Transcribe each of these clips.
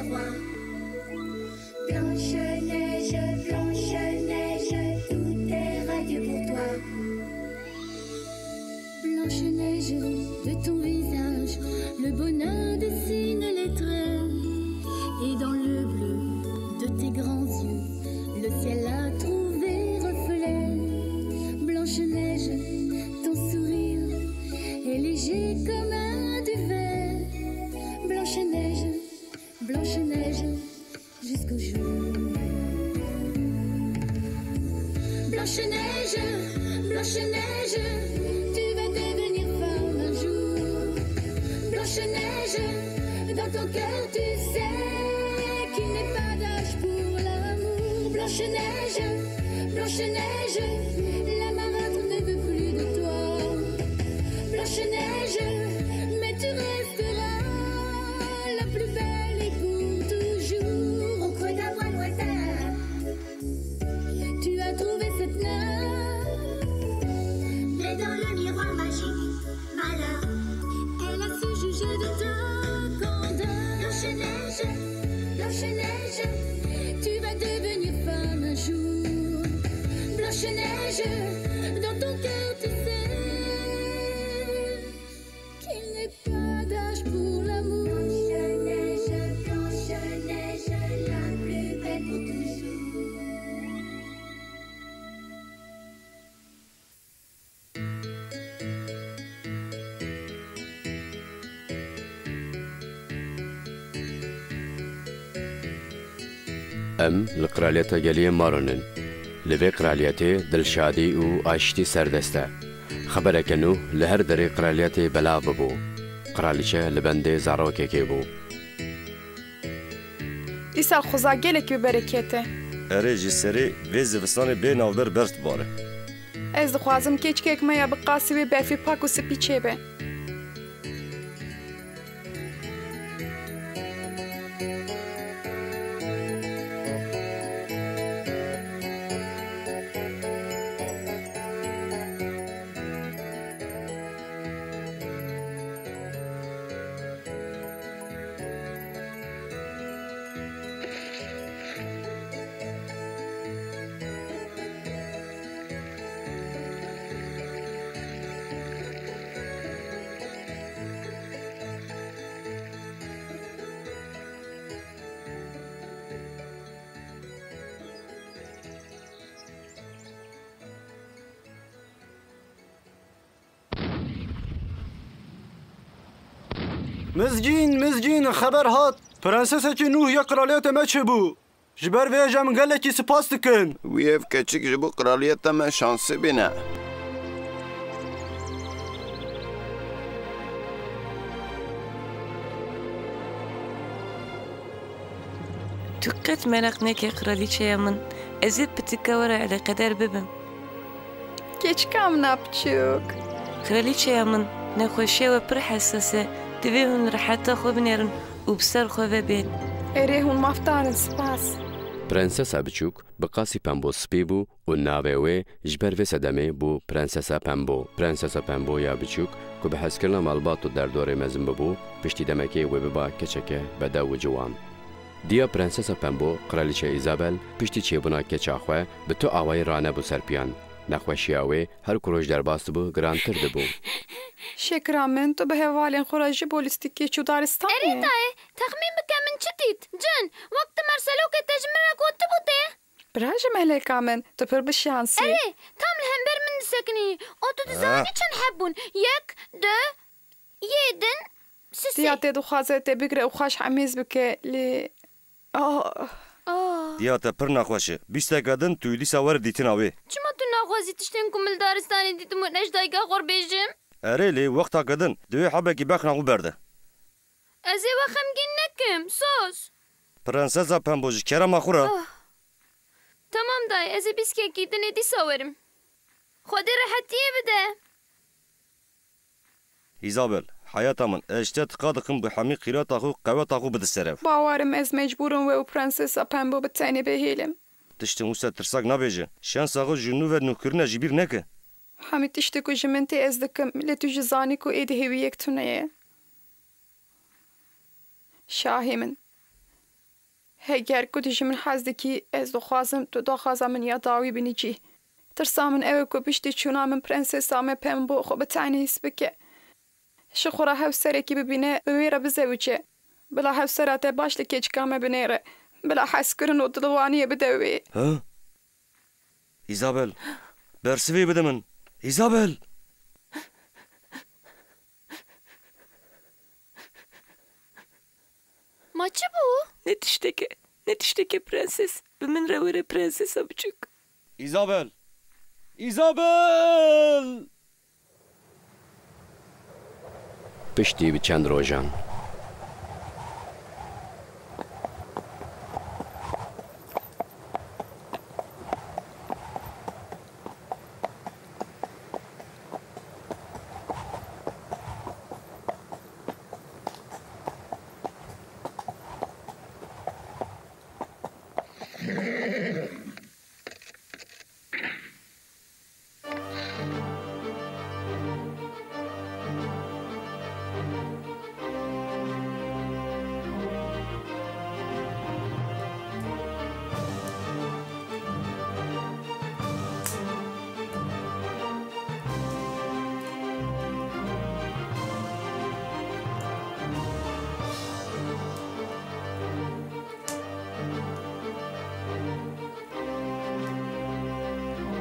roi. Blanche-Neige, tout est radieux pour toi. Blanche-Neige, de ton visage, le bonheur dessine les traits. Et dans le bleu de tes grands yeux, le ciel a trouvé reflet. Blanche-Neige, ton sourire est léger comme un duvet. Blanche-Neige, Blanche-Neige, jusqu'au jour. Blanche-Neige, Blanche-Neige, tu vas devenir femme un jour. Blanche-Neige, dans ton cœur tu sais qu'il n'est pas d'âge pour l'amour. Blanche-Neige, Blanche-Neige, la marâtre ne veut plus de toi. Blanche-Neige, mais tu resteras la plus belle et pour toujours. Au creux d'un bois lointain, tu as trouvé cette nymphe. Mais dans le miroir magique, malheur, elle a su juger de ta candeur. Blanche-Neige, Blanche-Neige, tu vas devenir femme un jour. Blanche-Neige, dans ton cœur tu sais qu'il n'est pas d'âge pour l'amour. Blanche-Neige, Blanche-Neige, la plus belle pour toujours. ام لقرالیتا گلی مارونن لوی قرالیتی دلشادی و آشتی سردسته خبره کنو لهر دری قرالیتی بلا ببو قرالیچه لبنده زاروکه که بو دیسال خوزا گلک به برکته اره جسری و زوستان به ناودر برت باره از دخوازم کچ کک میا بقاسی و برفی پاک و سپی چه به مزجین خبر هات پرنسسه که نوح یا قرالیت ما چه بو جبر وی جمگله کی سپاس دکن ویف کچک جبو قرالیت ما شانسی بینه توقت مرق نکی قرالیچه من ازید بتکوره على قدر ببم کچ کام نبچوک قرالیچه من نخوشه و پر حساسه دویهون راحتا خو بنیرن و بسر خو ببین اره هون مفتارن سپاس پرنسسا بچوک بقاسی پمبو سپی بو و ناوه وی جبر و سدمه بو پرنسسا پمبو یا بچوک که به حس کرنا مالباتو در دوره مزن ببو پشتی دمکی و ببا کچکه بدا و جوام دیا پرنسسا پمبو قرالیچه ایزابل پشتی چه بنا کچاخوه به تو آوای رانه بو سرپیان نخوشیاوی هر کروش در باست بو گرانتر دبو شكرا تو به هوالين خراجي بوليستيكي شو دارستاني اري تاي تخمين بك من شتيت جن وقت مرسلوك تجمرة كنت بوتي براجم عليك من تبر بالشانسي اري تام الهمبر من سكني اوتو تزاني چن حبون يك دو يدن سسي دياتي دو خازتي بقرأ وخاش عميز بك لي دیاتا پر نخواشه بیسته کدن تویلی سوار دیتین آوی چما تو نخوازی تشتین کمل دارستانی دیتم و نجدایگا خور بیجم اره لی وقتا کدن دوی حبه کی بخ نخو برده ازی وخم گین نکم سوس پرنسزا پنبوجی کرم اخورا تمام دای ازی بیسکه گیدن ادی ساورم خودی راحتیه بده ایزابل حياتا من اشتات قادقم بحمي قيرات اخو قوات اخو بدسرف باورم از مجبورم و پرنسسا پمبو بتاني بهيلم تشتي موسى ترساق نابيجي شانس اخو جنو و نوكرنا جبير نكه حمي تشتكو جمنتي ازدكم لتو جزانيكو ايد هويك تونيه شاهي من هەگەر کو tu ji min hez dikî ez dixwazim tu daxwaza min ya dawî binîcî. Tirsa min ew e ku piştî çûna min prensesa me pembo xwe bi tenê hîs bike. Ji xwe re hewserekî bibîne bi wê re bizewce. Bila hewsera te baş li keçika me binêre. Bila hezkirin û dilwaniyê bide wê. Ha? İzabel. Bersivê bide min. İzabel. Maçı bu. Ne tişteke prenses. Bi min re were prensesa biçûk. İzabel. İzabel. Piştî bi çend rojan.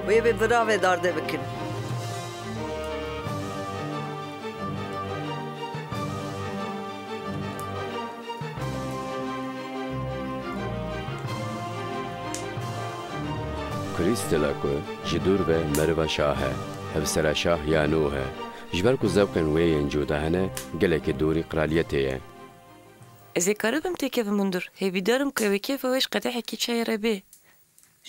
Wê bi viravê darde bikin. Krîstela ku ji dûr ve meriva şah e, hevsera şah ya nû he. Ji ber ku zevqên wê yên cuda hene, gelekî dûrî kraliyetê ye. Ez ê karibim têkevim min dur. Hêvîdarim ku ew ê kêfa wê ji qedehekî çayê re bê.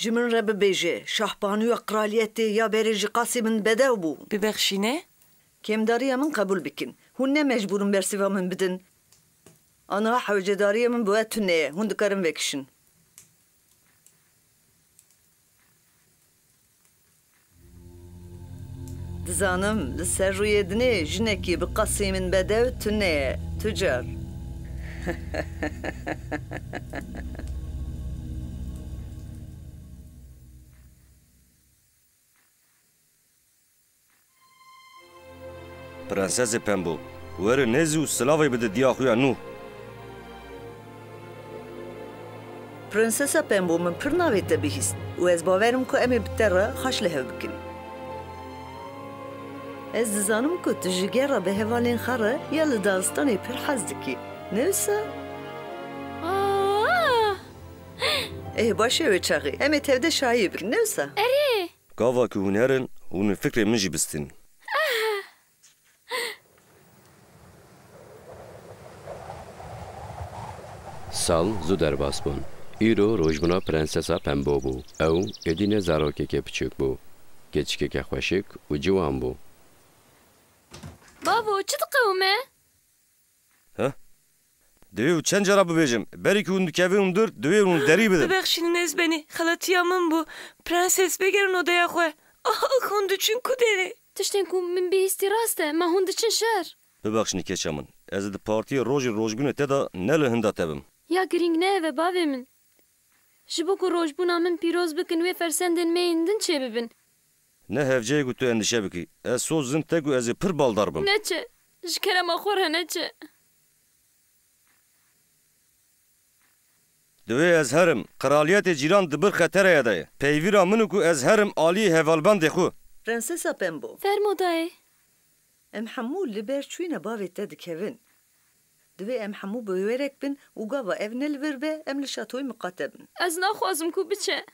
Ji min re bibêje, şahbanûya kraliyetê ya berê ji qasî min bedew bû. Bibexşîne? Kêmdariya min qebûl bikin. Hûn ne mecbûrin bersiva min bidin. Aniha hewcedariya min bi we tune ye. Hûn dikarin vekişin. Dizanim li ser rûyê dinê jinekî bi qasî min bedew tune ye. Tucar. Prensesê Pembo. Were nezî û silavê bide diya xwe ya nû. Prensesa Pembo min pir navê te bihîst û ez bawerim ku em ê bi te re xweş li hev bikin. Ez dizanim ku tu ji gera bi hevalên xwe re ya li daristanê pir hez dikî. Ne wisa? Baş ew ê çaxî. Em ê tevde şahî bikin. Ne wisa? Gava ku hûn herin, hûn fikrê min jî bistin. Sal zû derbas bûn. Îro rojbûna prensesa Pembo bû. Ew êdîne zarokeke biçûk bû. Keçikeke xweşik û ciwan bû. Babo çi diqewime? Ha? Divê û çend cara bibêjim. Berî ku hûn dikevin dur, divê hûn derî bidin. Bibexşînin ez benî. Xelatiya min bû. Prenses bigerin odaya xwe. Hûn diçin ku derê? Tiştên ku min bihîstî rast e, me hûn diçin şer. Bibexşînî keça min. Ez ê di partiyê rojê rojbûnê te de ne li hinda tevim. Ya girîng ne ev e bavê min. Ji bo ku rojbûna min pîroz bikin wê fersendên me yên din çê bibin. Ne hevceyê ku tu endişe bikî. Ez soz zin te ku ez ê pir baldar bim. Neçe. Ji kerema xwe re neçe. Divê ez herim. Kraliyetê cîran di bir xetereye de ye. Peyvîra min û ku ez herim aliyê hevalbandê xwe. Prensesa Pembo. Fermo dayê. Em hemû li ber çûyîna bavê te dikevin. Divê em hemû bi wêrek bin û gava ev ne li vir be em li şatoyê miqate bin. Ez naxwazim ku biçe.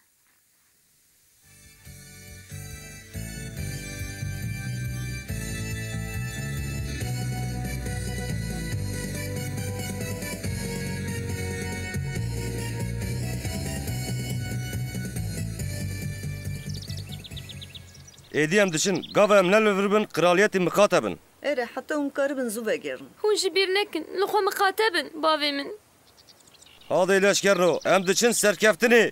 Êdî em diçin, gava em ne li vir bin kraliyetê miqate bin. Ere heta hûn karibin zû vegerin. Hûn ji bîr nekin. Li xwe miqate bin bavê min. Adê leşkerno, em diçin serkeftinê.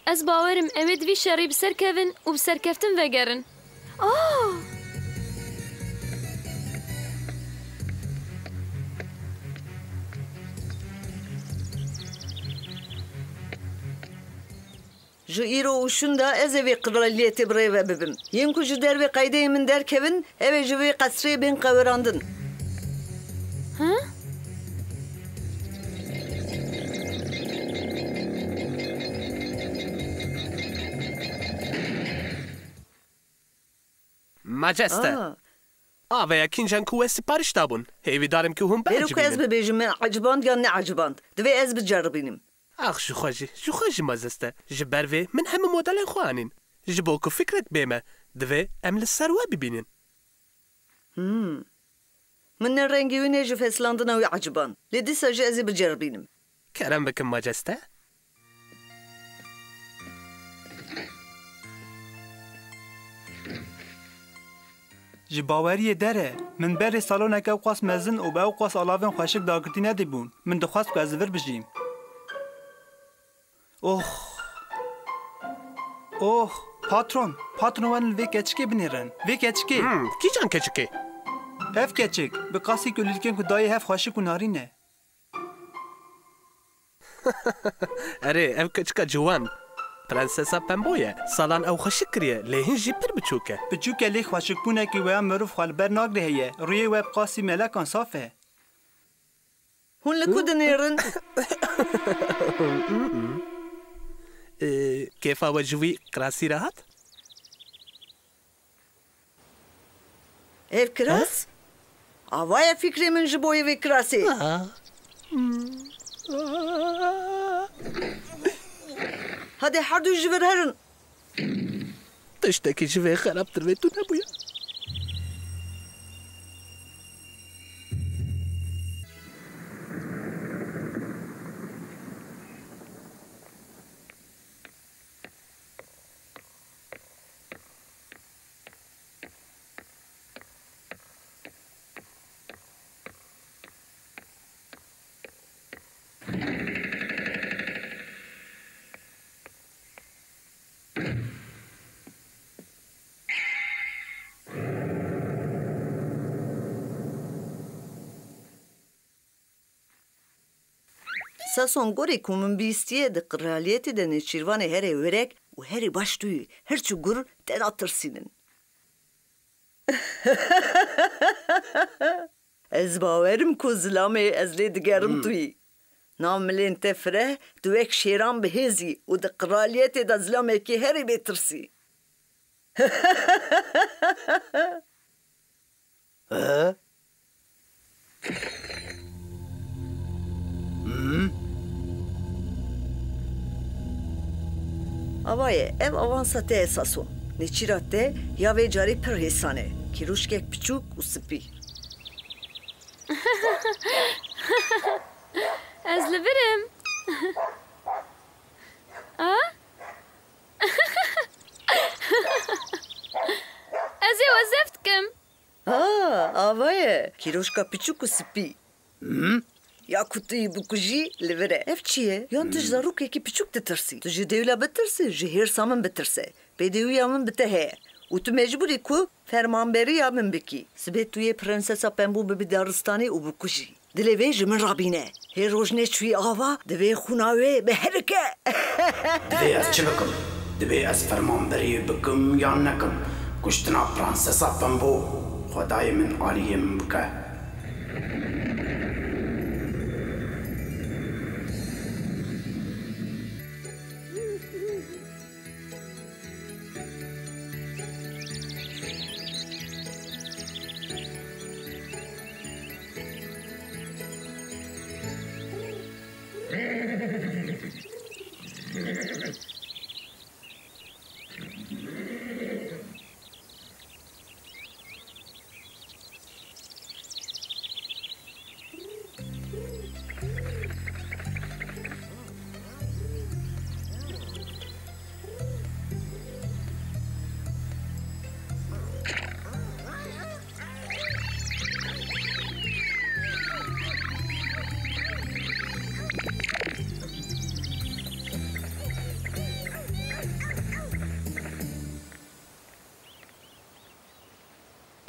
Ez bawerim ev divî şerî bi ser kevin û bi serkeftin vegerin. Ji îro û şunda ez ê vê kraliyetê bi rê ve bibim. Yên ku ji dervê qeydeyê min derkevin, ev ê ji vê qesrê bên qewirandin. Majeste. Avêya kîncan ku we sipariş dabûn. Hêvî darim ku hûn Bêro ku ez bibêjim me ecband yan ne ecband. Divê ez biceribînim. Ax ji xwe jî majeste. Ji ber vê min hemû modelên xwe anîn. Ji bo ku fikret bême, divê em li ser we bibînin. Min ne rengî wî nê ji feslandina wî ecband. Lê dîsa jî ez ê biceribînim. Kerem bikim majeste. Ji baweriyê dere min berê saloneke qas mezin û bi ew qas alavên xweşik dagirtî nedîbûn. Min dixwast ku ez vir bijîm. Patron wan li vê keçikê binêrin. Vê keçikê. Kîjan keçikê? Ev keçik bi qasî ku lîlkên ku dayê hev xweşik û narîn e. Erê ev keçika ciwan. Prensesa Pembo ye. Salan ew xweşik kiriye. Lê hin jî pir biçûk e. Biçûk e lê xweşikbûnekî weya mirov xwe li ber nagre heye. Rûyê we bi qasî melekan saf e. Hûn li ku dinêrin? Kêfa we ji wî kirasî re hat? Ev kiras? Avaya fikrê min ji bo evê kirasê. Hadi her du ji vir herin. Tiştekî ji vê xerabtir vê tu nebûye. Sason gorê ku min bîstiye di kraliyetê de nêçîrvanê herê werek û herê baş tuyî her çi gur te da tirsînin. Ez bawerim ku zilamê ez lê digerim tuyî. Namilên te fireh tu wek şêran bihêzî û di kraliyetê de zilamekî herê bêtirsî. Avaye ev avansa te esason. Nêçîra te ya vê carî pir hêsan e. Kîruşkek piçûk û spî. Ez li virim. Ez ê wezef dikim. Avaye kîruşka piçûk û spî. Ya ku tu yî bikujî li vir e. Ev çi ye? Yan tu ji zarokekî piçûk ditirsî. Tu ji dêwla bitirsî, ji hêrsa min bitirse. Pêdivîya min bi te heye. û tu mecbûrî ku fermanberiya min bikî. Sibê tu yê Prensesa Pembo bibî daristanê û bikujî. Dilê wê ji min rabîne. Hê rojnê çûyî ava, divê xûna wê biherike. Divê ez çi bikim? Divê ez fermanberî bikim yan nekim? Kuştina Prensesa Pembo, xwedayê min aliyê min bike.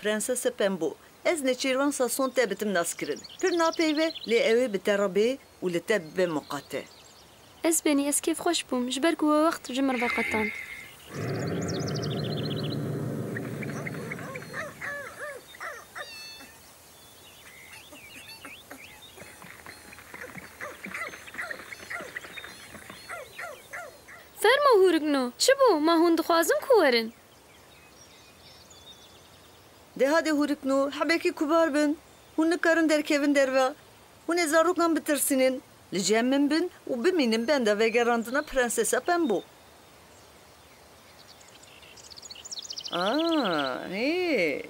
پرنسس پمبو از نچیروان ساسون تبتم ناس کرن پر ناپیوه لی اوه بترابه و لتب مقاطع از بینی از کیف خوش بوم جبرگ و وقت جمر بقطان فرما هورگنو چه بو ما هون دخوازم کوارن ده هاده هورکنو حبکی کبار بن هون نکارن در کevin دروا هون زاروکان بترسینن لجمن بن و بمینن بنده و گراندنا پرنسسا پمبو هی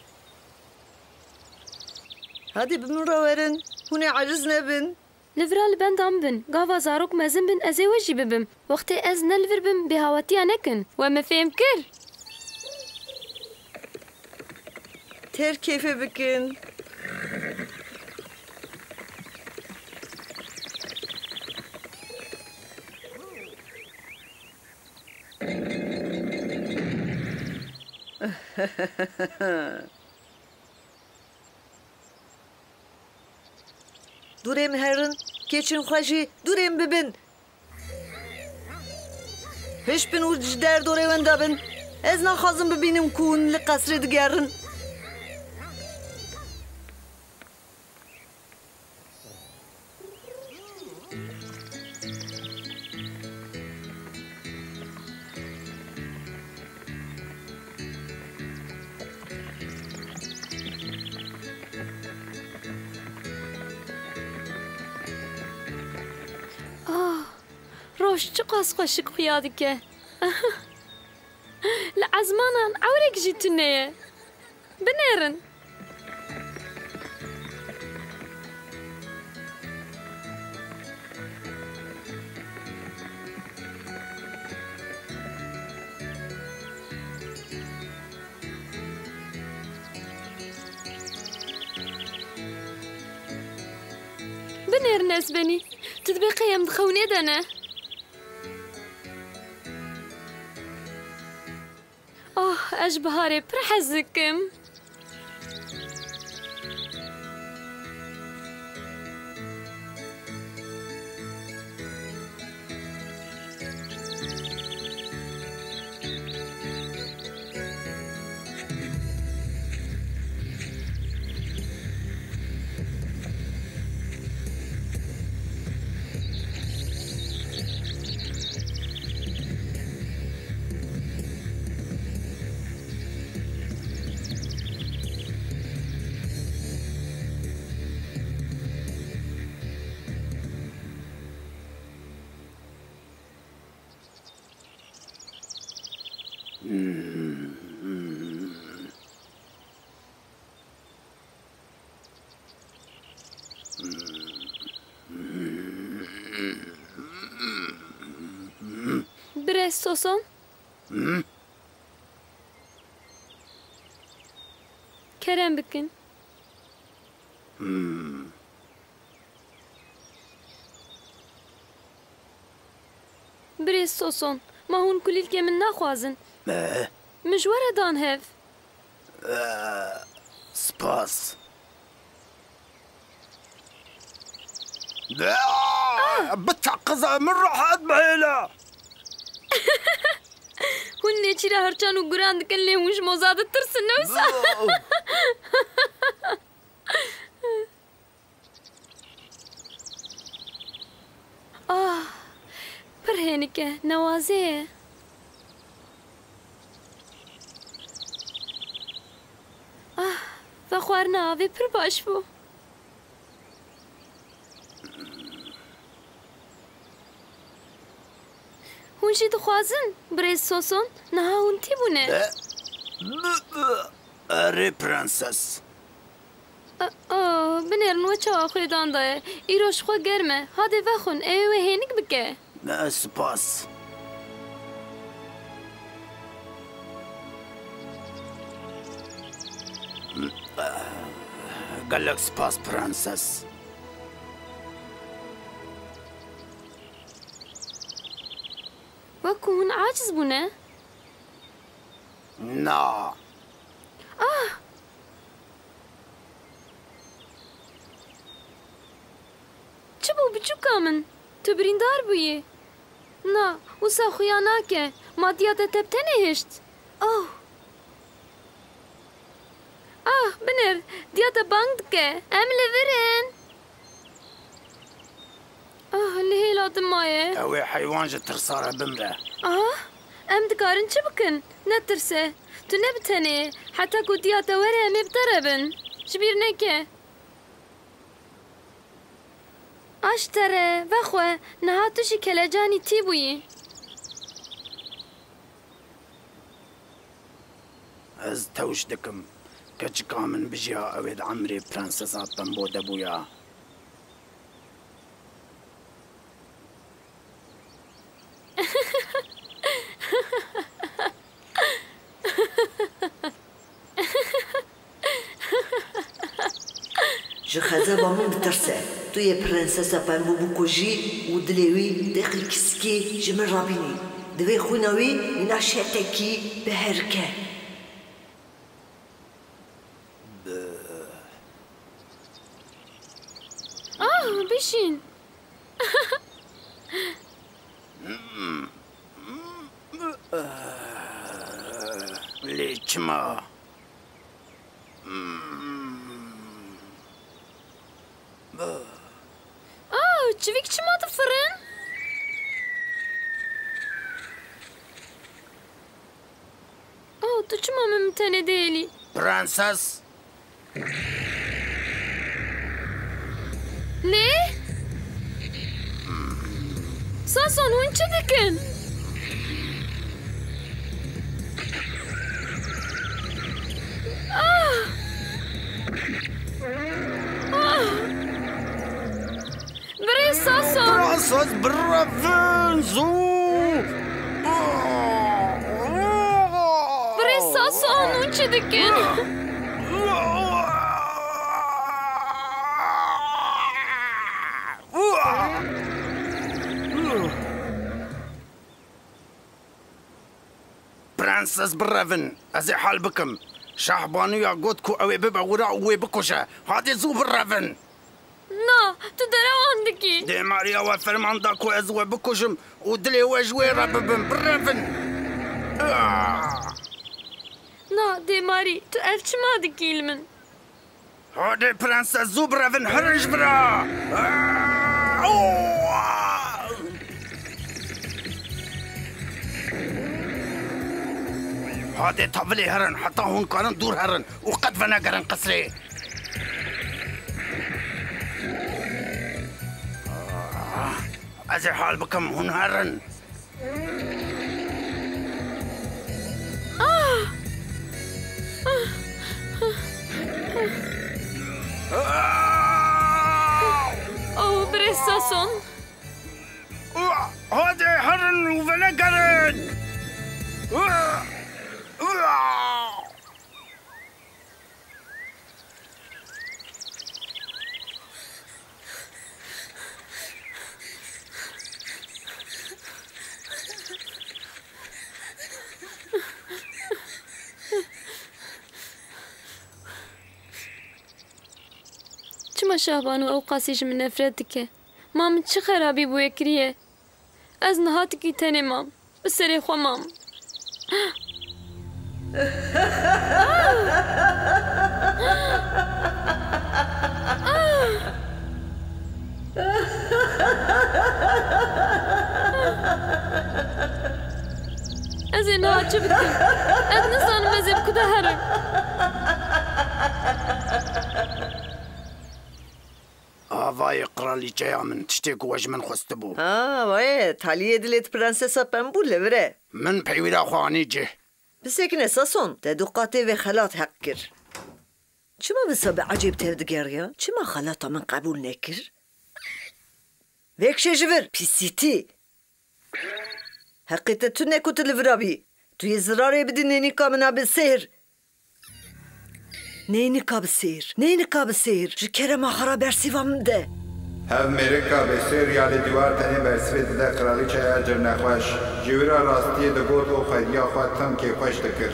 هادي بمن راورن هون عجز نبن لفرال بندام بن قاوا زاروك مازن بن ازي وجي ببم وقت از نلفر بم بهاواتي نكن وما فهم كر تر كيف بكن دورم هرن keçin خوشی دورم ببین هیچ بین و جدر دوره ونده بین از نخوازم ببینم کون لقصر دگرن روش چه قاس خوشك خيادك لعزمانا عورك جيتني بنيرن بنيرن اسبني تدبقي يم دخوني دنا اش بهاري برحزكم بريس سوسون كرم بكن بريس سوسون ما هون كل الكي من ناخوازن مجوره دان هف سباس بتعقزها من روح بعيلة هن چرا هرچان و گراند کلی هونش موزاد ترس نوسا پر هنکه نوازه فخوارنا آوی پر باش بو هونشي دخوازن بريز سوسون نها هونتي بونه اري برنسس بنيرن وچا آخری دانده ایروش خوا گرمه هاده وخون ایوه هینک بکه نه سپاس قالك سباس برنسس وكون عاجز بونه؟ نا من تو بریندار بویی نا وسا خویا ناکه مادیات تبته نهشت بنر دیات بانک که ام لورن لهیلا دمایه اوی حیوان جه ترساره بمره ام دکارن چه بکن نترسه تو نبتنه حتی که دیات وره امی بطربن شبیر نکه اشتره وخوه نهاتوشی کلجانی تی بویی از توش دکم کچکا من بجیا اوید عمری پرنسسا پنبو دبویا ji xezeba min bitirse tu yê prensesa pembû bikujî û dilê wî deqî kiskê ji min rabînî divê xwîna wî mîna şetekî biherike بشین لیچما çivik çımadı fırın. Tu çıma mümtene değili. Prenses. Ne? Sason unçı dikin. Bre Sason. Prenses Bravenzu. Bre Sason unçı dikin. Prenses Braven, از حال بکم. شهبانو یا گوت کو اوی ببا ورا اوی بکشه. هادی زو Braven. نه تو در آندکی. دی ماریا و فرمان دا کو از اوی بکشم و دلی و جوی را ببم Braven. نه دی ماری تو اف چما دکیل من. هادی پرنسس زو Braven هرش برا. هادي طفلي هرن حتى هون كانن دور هرن وقد فنا قرن قصري أزي حال بكم هون هرن بريساسون هادي هرن وفنا قرن چما شهبانو او قاسیش من نفرت که مام چه خرابی بوی کریه از نهات کی تنه مام بسری خو مام از این ها چه بکن از نزانم از این کده هرم آوای قرالیچه من تشتیک وج من خستبو وای تالیه دلت پرنسسا پنبو لوره من پیویدا خوانی جه بسكن ساسون تدقاتي في خلات هكر شما بسبب عجيب تردقاريا شما خلاطة من قبول نكر فيك شجفر بيسيتي حقيقة تنكو تلفرابي تو يزراري بدي نينيكا منا بالسير نينيكا بالسير جكرا ما خراب ارسيفا من ده هف میرکا بسیار یال دیوار تنی برسوید ده قرالیچه اجر نخوش جویرا راستی دگوت و خیدیا خواد تم که خوش دکر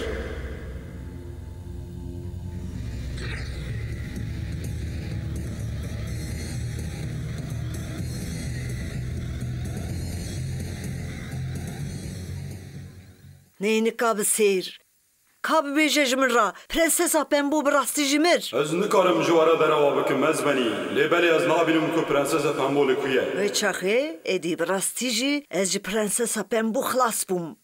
Neyni kabı seyir. Kabı beje jimra. Prensesa Pembo birasti jimir. Ez nikarim jwara berawa bikim ez benî. Lêbelê ez nabinim ku Prensesa Pembo li ku ye. Ve çaxê êdî birastî jî ez ji Prensesa Pembo xelas bûm.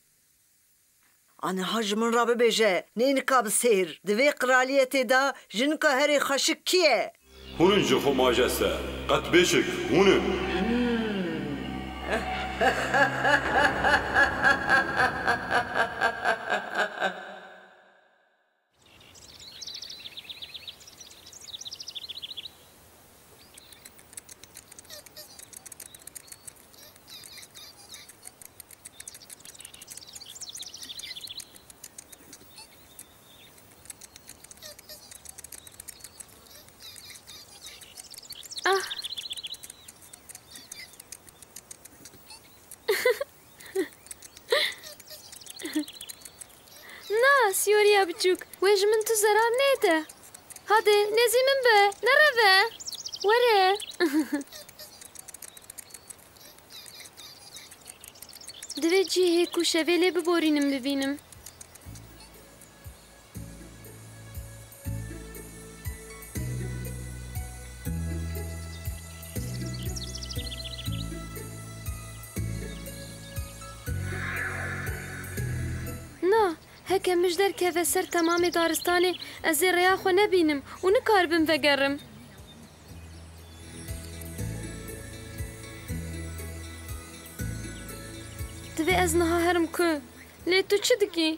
Aniha ji min re bibêje neyni kabı seyir. Di vê kraliyetê de jinika herê xweşik kî ye? Hûn ji xwe majeste. Qet bêşik hûnin. سیۆریا بچووک وێژ من تو زەرار نێتە هەدێ نێزی من بە نەڕەڤە وەرە دەوێت جێ هێک و شەوێ لێ ببۆرینم ببینم هەکە مش دەرکەوە سەر تەمامێ دارستانێ ئەز ێ ڕێیا خۆ نەبینم و نکاربم vەگەڕم divê ez niha herim ku lê tu çi dikî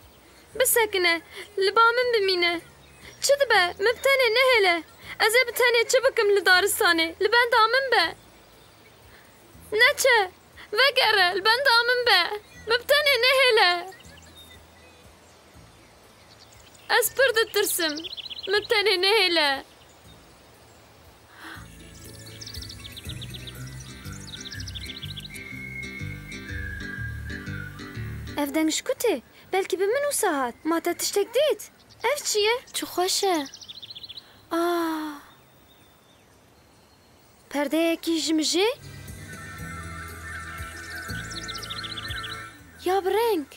bisekine li ba min bimîne çi dibe min bi tenê nehêle ez ê bi tenê çi bikim li daristanê li benda min be neçe vegere li benda min be min bi tenê nehêle Ez pir ditirsim. Min tenê nehêle. Ev deng ji ku tê? Belkî bi min wisa hat. Ma te tiştek dît? Ev çi ye? Çi xweş e. Perdeyekî ji mijê? Ya bi reng.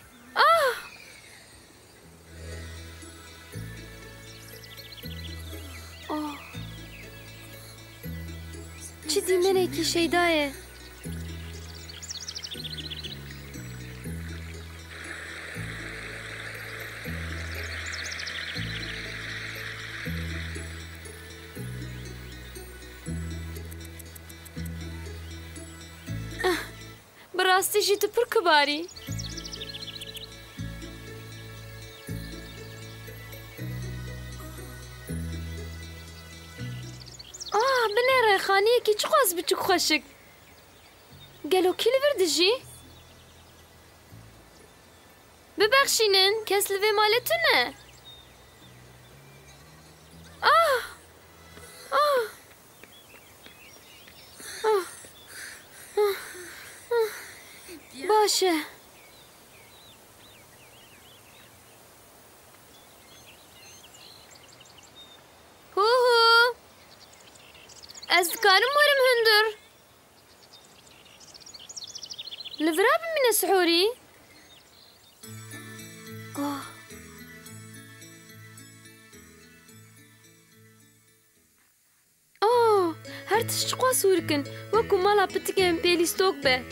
Çi dîmenekî şeyda ye. Bi rastî jî tu pir kibarî. Binê rêxaniyekî çi qas biçûk xweşik. Gelo kî li vir dijî? Bibexşînin, kes li vê malê tu ne? Baş e. Ez dikarim werim hundir. Li vira bimîne sihûrî? Her tişt çi qas wîrikin wekû mala pitikên pêlîstok be.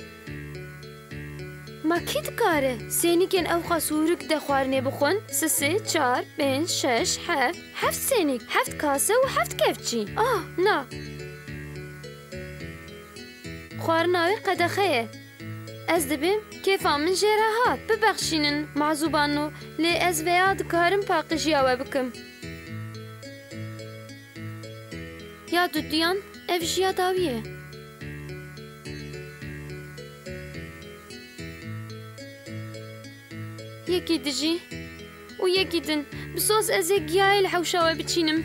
Ma kî dikare sênîkên ew qas wîrik de xwarinê bixwin? Sisê, çar, pênc, şeş, heft sênîk, heft kase û heft kevçî. Na. Xwarina wê qedexe ye. Ez dibim kêfa min jê re hat. Bibexşînin mazûbano lê ez veya dikarim paqîjiya we bikim. Ya duduyan ev jiya dawî ye. Yekî dijî û yekî din bi sos ez ê giyayê li hewşa we biçînim.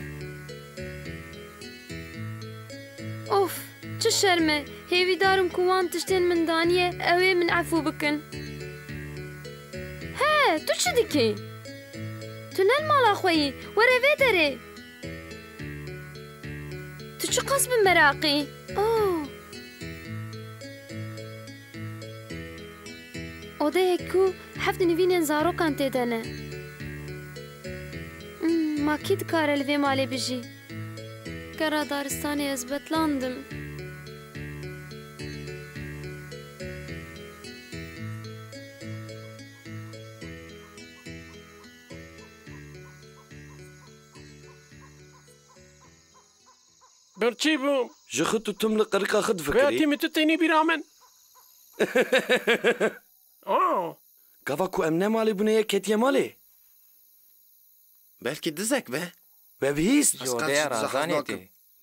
Of çi şerm e hêvîdarim ku wan tiştên min daniye ew ê min efû bikin. He tu çi dikî? Tu nel mala xwe yî were vê derê. Tu çi qas bi meraqî? Odayek ku heft nivînên zarokan tê de ne. Ma kî dikare li vê malê bijî? Gera daristanê ez betlandim. برچی بوم ji xwe tu tim li qiriqa xwe Beatî difikirî min tu tenî bîra min. Gava ku em ne malê bûne ye ketiye malê Belkî dizek be. Ve bihîst Jodê razanê tê.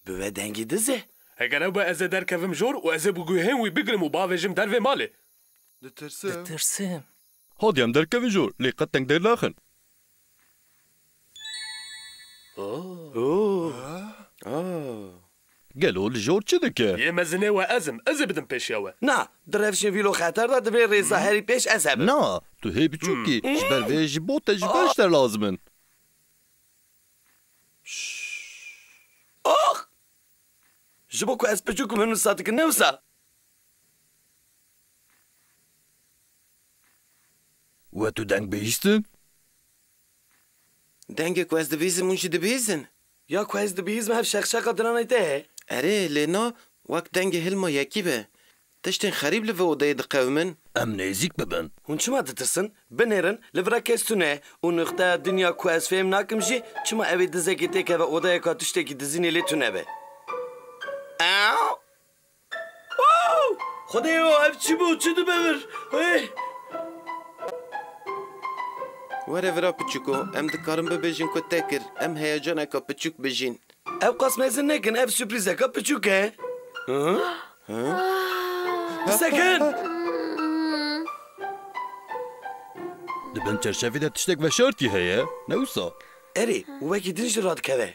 Bi we dengî diz e Heger ew be ez ê derkevim jor û ez ê bi guhên wî bigirim û bavêjim dervê malê. Ditirsim. Hadi em derkevin jor. Lê qet teng der naxin. Gelo li jor çi dike? Yê mezinê we ezim, ez ê bidim pêşiya we. Na direvşên vîlo xeter da divê rêza herî pêş ez hebim Na, tu hê biçûkî. Ji ber vê ji bo te ji ber ji te lazim in. Ji bo ku ez piçûk min wisa dikin ne wisa We tu deng bihîstin? Dengê ku ez dibîzim hûn jî dibîzin. Ya ku ez dibihîzim hev şexşeqa diranê te he Erê lê na wek dengê hilma yekî be. Tiştên xerîb li vê odayê diqewmin. Em nêzik bibin. Hûn çima ditirsin binêrin li vira kestûne û nixte dinya ku ez fêm nakim jî çima evê dizekê têkeve odayeka tiştekî dizînê lê tune be Xwedê ev çi bû çi dibe vir Were vira piçûko em dikarin bibêjin ku te kir. Em heyecaneka piçûk bijîn. Ev qas mezin nekin ev sürprizeka piçûk e Bisekin Dibin çerşevê de tiştek veşartî heye. Ne wisa? Erê û wekî din jî radikeve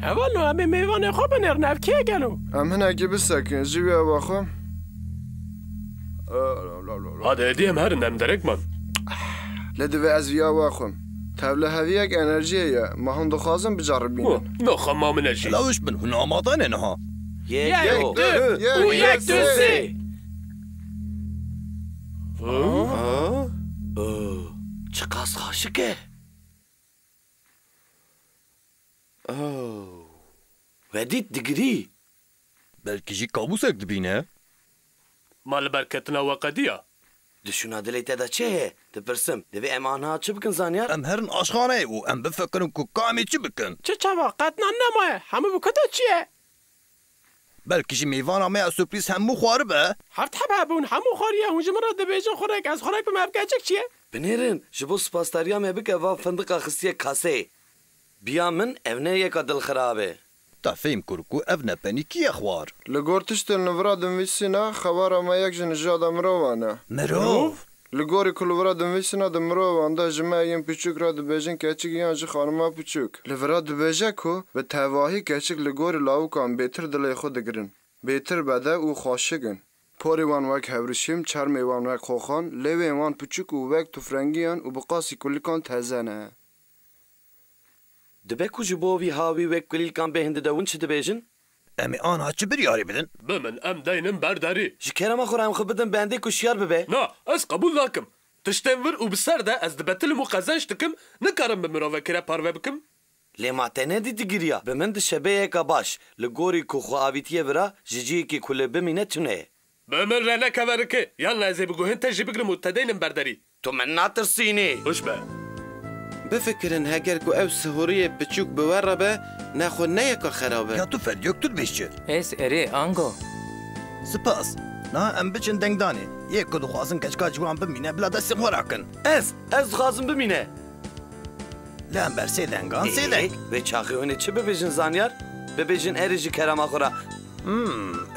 Hevalo em ê mêvanê xwe binêrin ev kê gelo? Em hinekî bisekin ji wî eva xwe. Hadi hediyem herin em derekman. Lê divê ez vî eva xwim. Tevle heviyek enerjiye ye. Ma hûn dixwazin biceribînin. Naxema min jî. Lawiş bin hûn amade ne niha? Yek du û yek du sê. Çi qas xaşik e Vedît digirî Belkî jî kabûsek dibîne. Ma li berketina we qediya. Dişûna dilê te de çi heye dipirsim divê em aniha çi bikin zanyar Em herin aşxaneyê û em bifikirin ku kamê çi bikin. Çi çawa qetnan nemaye hemû bi kuta çi ye? Belkî jî mêvana me ya sürpriz hemû xwari be. Hert hebe bûn hemû xwariye hûn ji min re dibêjin xurek ez xurek bim ev keçik çi ye? Binêrin ji bo spastariya me bike va findiqa xistiye kaseyê Biya min ev ne yeka dilxirab e Ta fêm kur ku ev ne penîkiye xwar. Li gor tiştên li vira dinivîsîne xebara me yek ji nijada mirovan e. Mirov? Li gorî ku li vira dinivîsîne di mirovan de ji me yên piçûk re dibêjin keçik yan ji xanima piçûk. Li vira dibêje ku bi tevahî keçik li gorî lawikan bêtir dilê xwe digirin. Bêtir bede û xweşigin. Porê wan wek hewrişîm, çermê wan wek xoxan, lêvên wan piçûk û wek tufrengiyan û bi qasî kulîkan teze ne. Dibe ku ji bo vî havî wek kulîlkan bê hindi dewin çi dibêjin Em ê aniha çi biryarî bidin? Bi min em deynin berderî. Ji kerema xwe re em xwe bidin bendê ku şiyar bibe Na ez qebûl nakim. Tiştên vir û bi ser de ez dibetilim û qezenç dikim nikarim bi mirovekî re parve bikim. Lê ma te nedî digiriya bi min di şebeyeka baş li gorî ku xwe avîtiye vira ji ciyekê ku li bimîne tune ye Bi min re nekeverike yan ez ê bi guhên te jî bigirim û te deynin berderî. Tu min natirsînî Hoş be. Bifikirin heger ku ev sihoriyê piçûk bi we re be nexwe neyeka xerab e. Ya tu feryok tu dibêjçi. Ez erê ango. Spas. Na em biçin dengdanê. Yek ku dixwazin keçika ciwan bimîne bila destê xwe rakin. Ez dixwazim bimîne Lê em ber sê dengan sê deng. Vê çaxî hûnê çi bibêjin zanyar bibêjin erê ji kerema xwe re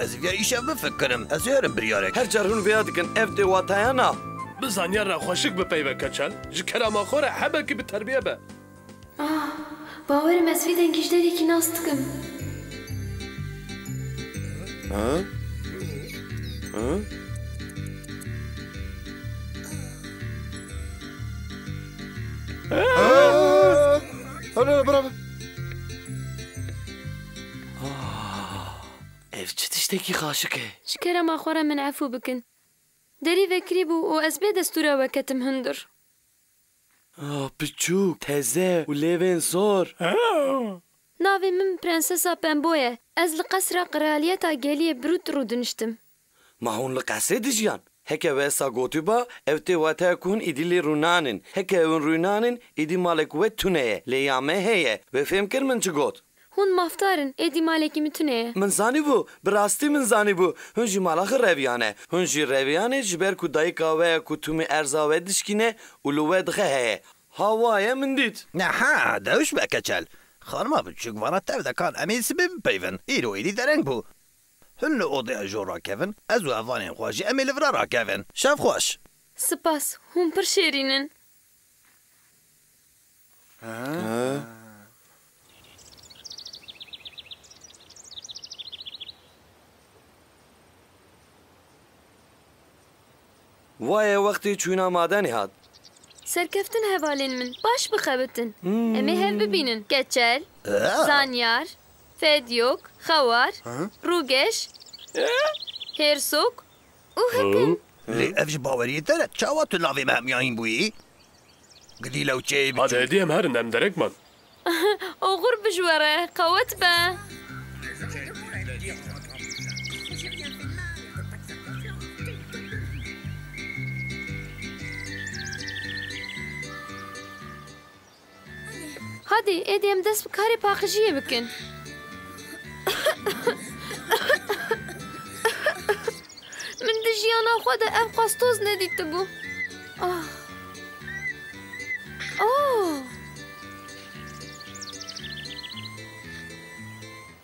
Ez vê îşev bifikirim. Ez ê herim biryarek. Her car hûn vêya dikin ev tê wataya na Bi zanyar re xweşik bi peyve keçen ji kerama xwe re hebekî bi terbiye be. Bawerim ez vî dengî ji derekî nas dikim. Hadi beraber. ev çi tiştekî xaşik e. Ji kerema xwe re min efû bikin. Derî vekirî bû û ez bê destûra we ketim hundir. Piçûk, teze û lêvên zor. Navê min Prensesa Pembo ye. Ez li qesra Qiraliyeta Geliyê Brût rûdiniştim. Ma hûn li qesê dijiyan. Heke wesa gotûba ev tê wete ku hûn îdî lê rûnanin. Heke ew rûnanin îdî malek we tune ye. Lê ya me heye. Ve fêm kir min çi got? Hûn maftarin êdî malekî min tune ye. Min zanîbû, bi rastî min zanîbû. Hûn jî mala xwe reviyan e. Hûn jî reviyanê ji ber ku dayika we ku tûmê erza we dişkîne û li we dixe heye. Hawaye min dît. Neha, dewş be keçel. Xanıma biçûk vana tev dekan em ê sibê bipeyvin. Îro êdî dereng bû. Hûn li odaya jor rakevin, ez û evanên xwe jî em ê li vir rakevin. Şev xweş. Spas, hûn pir şêrînin. Wayê wextê çûna madenê hat. Serkeftin hevalên min baş bixebitin. Em ê hev bibînin. Keçel, Zanyar, Fedyok, Xewar, Rûgeş, Hersok û hekin. Lê ev ji baweriyê te re çawa tu navê me hemyayîn bûyî? Gidî lewçeyê Hadi hediyem herin em derekman. Oğur bijwere, qewet be. Hadi êdî em dest bi karê paqijiyê bikin. Min di jiyana xwe de ev qastoz nedîtibû.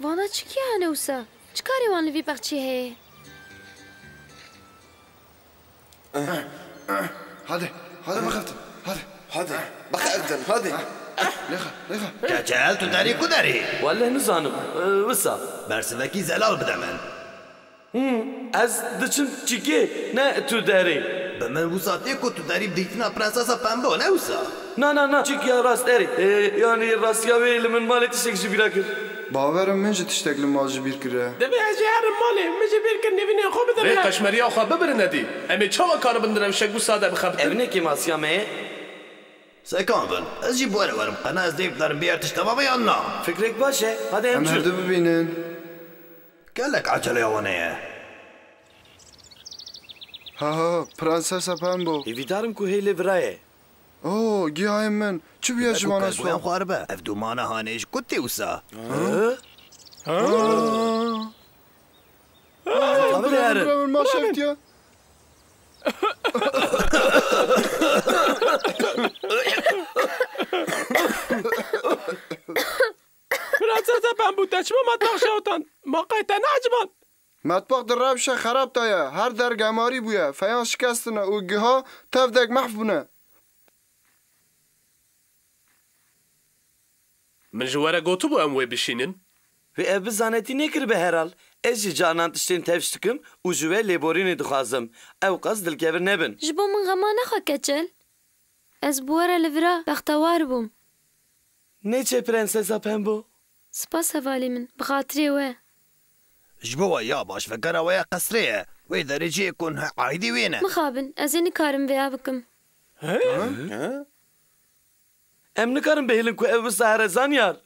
Vana çikiye hene wisa? Çi karê wan li vî bexçî heye? Hadi bixeftin. Hadi. Bixeftin, hadi. Lêxa. Keçel tu derî ku derî? Walleh nizanim. Wisa. Bersivekî zelal bide min. Ez diçim çîkê, ne tu derê. Bi min wisa tê ku tu derî dîtina Prensesa Pembo ne wisa? Na, çîkiya rast erê. Yani rastiya wê li min malê tiştek jî bîra kir. Bawerim min ji tiştek li mal ji bîr kire. Dibê ez jî herim malê, min jî bîr kir nevînê xwe bidin. Rê qeşmeriya xwe bibirin hedî. Em ê çawa karibin direwşek wisa de bixebitin. Ev nekê masiya me ye? Sekan bin, ez jî bu ere werim. Qena ez dê bidarim bêyer tiştema yan na. Fikrek baş e. Hadi em Em çû. hevdî bibînin. Gelek aceleya wan heye. Ha, Prensesa Pembo. Hêvîdarim ku hê lê viraye. Gihayên min. Çi bûye ji wana Boyan xwaribe. Ev dûmana hanê ji ku tê wisa? Min ma şevtiye. Prensesa Pembo te çima matbax şewtan. Maqay te neacban. Metbaq di rewşa xerab da ye. Her der gemarî bûye. Feyan şikestine û giha tevdek mehv bûne. Min ji were gotibû em wê bişînin. Ve ev bi zanetî nekiribe herhal. Ez jî canan tiştên tevş dikim û ji we lêborînê dixwazim. Ew qas dilkevir nebin. Ji bo min xema nexe keçel. Ez bu were li vira bextewar bûm. Neçe Prensesa Pembo? Spas hevalê min, bi xatirê we. Ji bo we ya başvekera we ya qesrê ye. Wê dereceyê ku aîdî wê ne. Mixabin, ez ê nikarim vêya bikim. Em nikarin bihêlin ku ev wisa here Zanyar.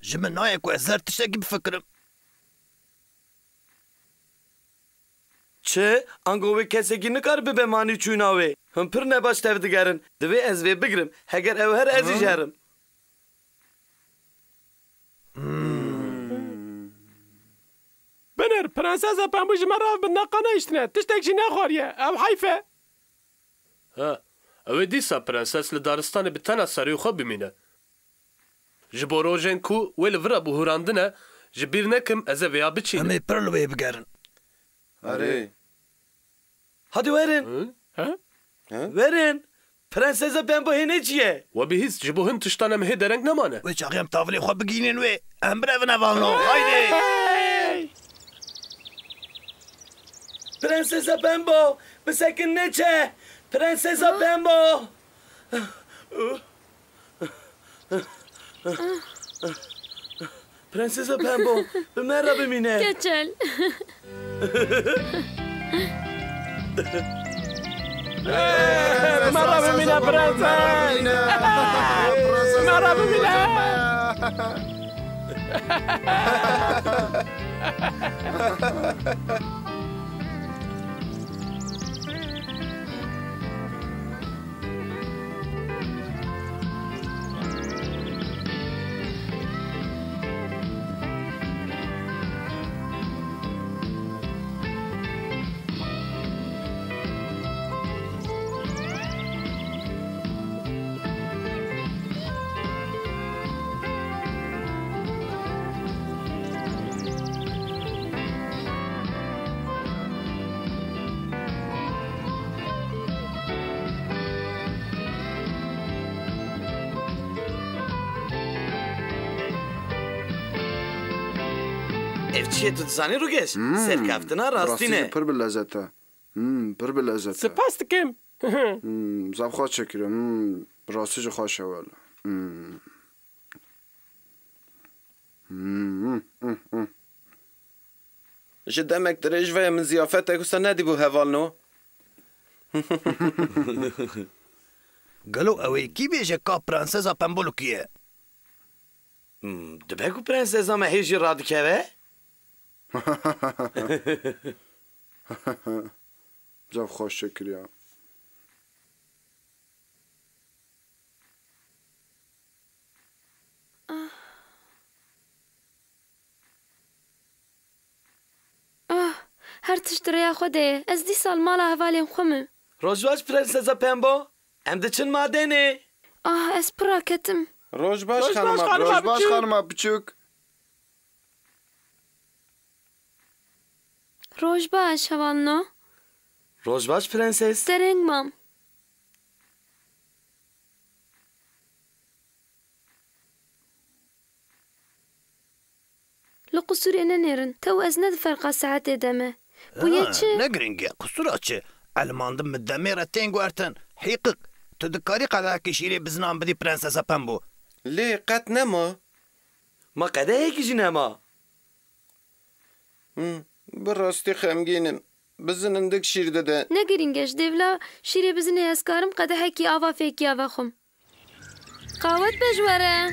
Ji min nayê ku ez zer tiştekî bifikirim. Çi? Ango wê kesekî nikar bibe manî çûna wê. Hûn pir nebaş tev digerin. Divê ez vê bigirim. Heger ew her ez ê ji herim. Binir, Prensesa Pembo ji me rav bin neqana îştine. Tiştek jî nexwariye. Ew heyfe. Ew ê dîsa prenses li daristanê bi tena serê xwe bimîne. Ji bo rojên ku wê li vir bû hûrandine, ji bîr nekim ez ê vêya biçînim. Em ê pir li wê bigerin. Erê. Hadi verin. Verin. Prensesa Pembo hêne çi ye? We bihîst ji bo hin tiştan em hê dereng nemane. Wê çaxî em tavlê xwe bigînin wê. Em birevin evalno. Haydi. Prensesa Pembo! Bisekin neçe? Prensesa Pembo! Prensesa Pembo بمرة بمینه کچل مرة بمینه پرنسس مرة بمینه ev çiye tutsani رو geç. Serkeftina rastine. پر به لذته. پر به لذته. سپاس دکم. زب خواهد شکرم. راستی جو خواهد شوال. جه دمک درش و من زیافته کسا ندی بو هوال نو گلو اوی کی بیشه که پرنسزا پمبولو کیه دبکو پرنسزا مهیجی رادکوه؟ زب خواهد شکریم. هر تشتریا خوده از دی سال مالا هوالیم خومه روزواج پرنسزا پمبو ام ده چن مادنه از پراکتم روزباش خانم روزباش خانم بچوک روزباش هوالنا روزباش پرنسس درنگ مام لقصوري أنا نيرن تو أزند فرقة ساعات دمه بويتشي نقرنجي قصوراتشي الماندم الدميرة تينغو أرتن حقيقك تذكري قد كيشيلي بزنام بدي برنسسا بامبو ليه قد نما ما قد هيك جنما بالراستي خمجينم بزن عندك شير ده نقرنجش ديفلا شيري بزني أسكارم قد هيكي آوا فيكي آوا خم قاوت بجوره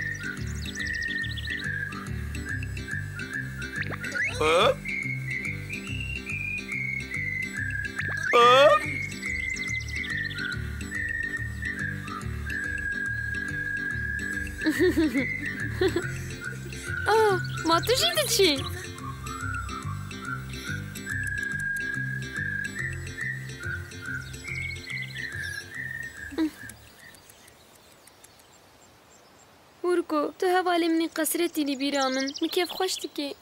ما تجيد شي وركو تو هوالي مني قصرتي اللي بيرامن مكيف خوشتكي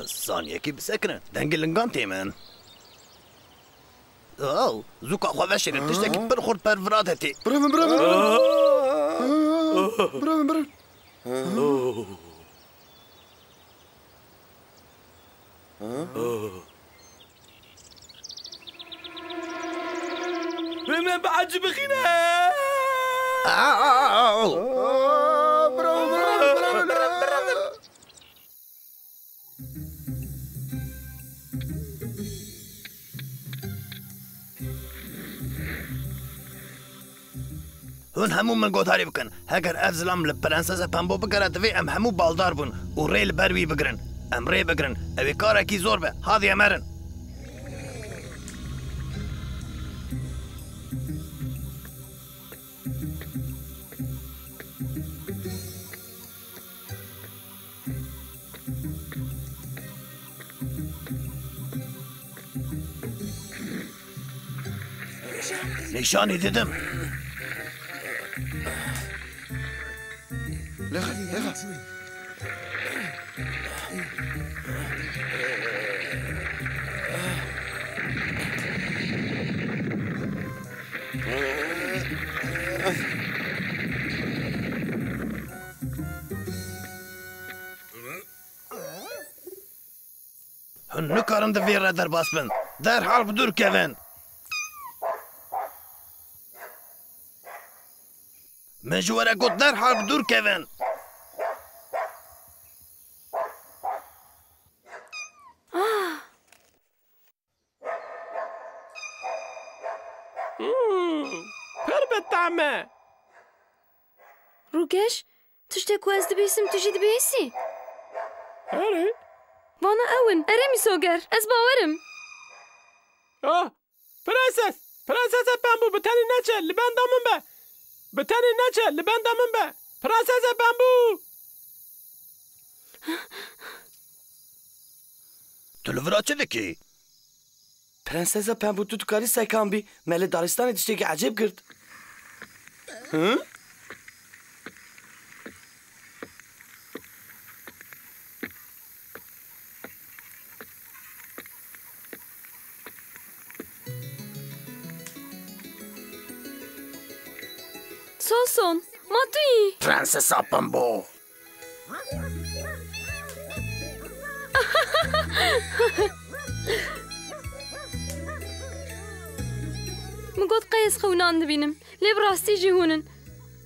ثانية كي بسكنة دنقل لنقانتي من زوكا خواشي تشتكي برخور برفراتتي برافو برافو برافو برافو من بعد بخينا هون همو من گوتاری بکن هگر اف زلام لپرنسسا پمبو بگره دوی ام همو بالدار بون و ریل بروی بگرن ام ری بگرن اوی کاره کی زور به هادی امرن نشانی دیدم لغة Hûn nikarin di vê re derbas bin. Derhal bi dûr kevin. Min ji we re got derhal bi dûr kevin. Pir betame. Rûgeş, tiştê ku ez dibîsim tu jî dibîsî? Erê. Vana ew in, erê mîsoger, ez bawerim. Prenses, Prensesa Pembû bi tenê neçe, li benda min be. Bi tenê neçe, li benda min be. Prensesa Pembû. Tu li vira çi dikî? Prensesa Pembû tu dikarî sekan bî me li daristanê tiştekî ecêb girt. Soson, ma tu yî? Prensesa Pembû. Min got qeyes xewnan dibînim. Lê bi rastî jî hûn in.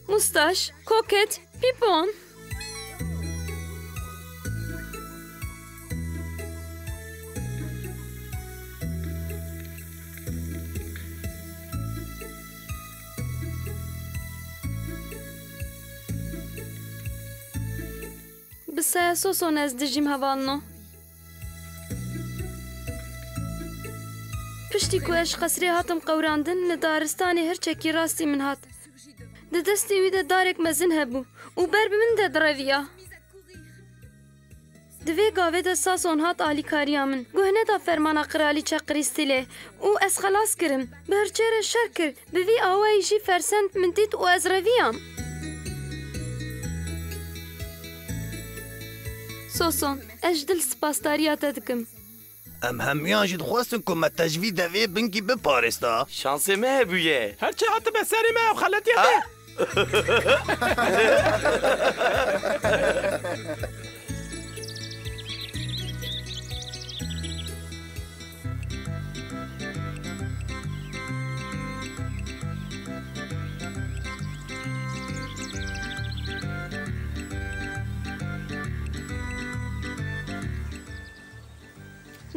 Mustaş, koket, pîpon. Bi saya soson ez dijîm hevalino. Piştî ku ez ji qesrê hatim qewrandin li daristanê hirçekî rastî min hat. Di destê wî de darek mezin hebû û ber bi min de direviya. Di vê gavê de Sason hat alîkariya min. Guh neda fermana qiralîça Krîstîlê û ez xelas kirim. Bi hirçê re şer kir. Bi vî awayî jî fersend min dît û ez reviyam. Soson, ez ji dil spasdariya te dikim. Em hemiyan jî dixwastin ku me tecvî devê binkî biparêsta. Şansê me hebûye. Herçi hatime serê me ew xeletiye te.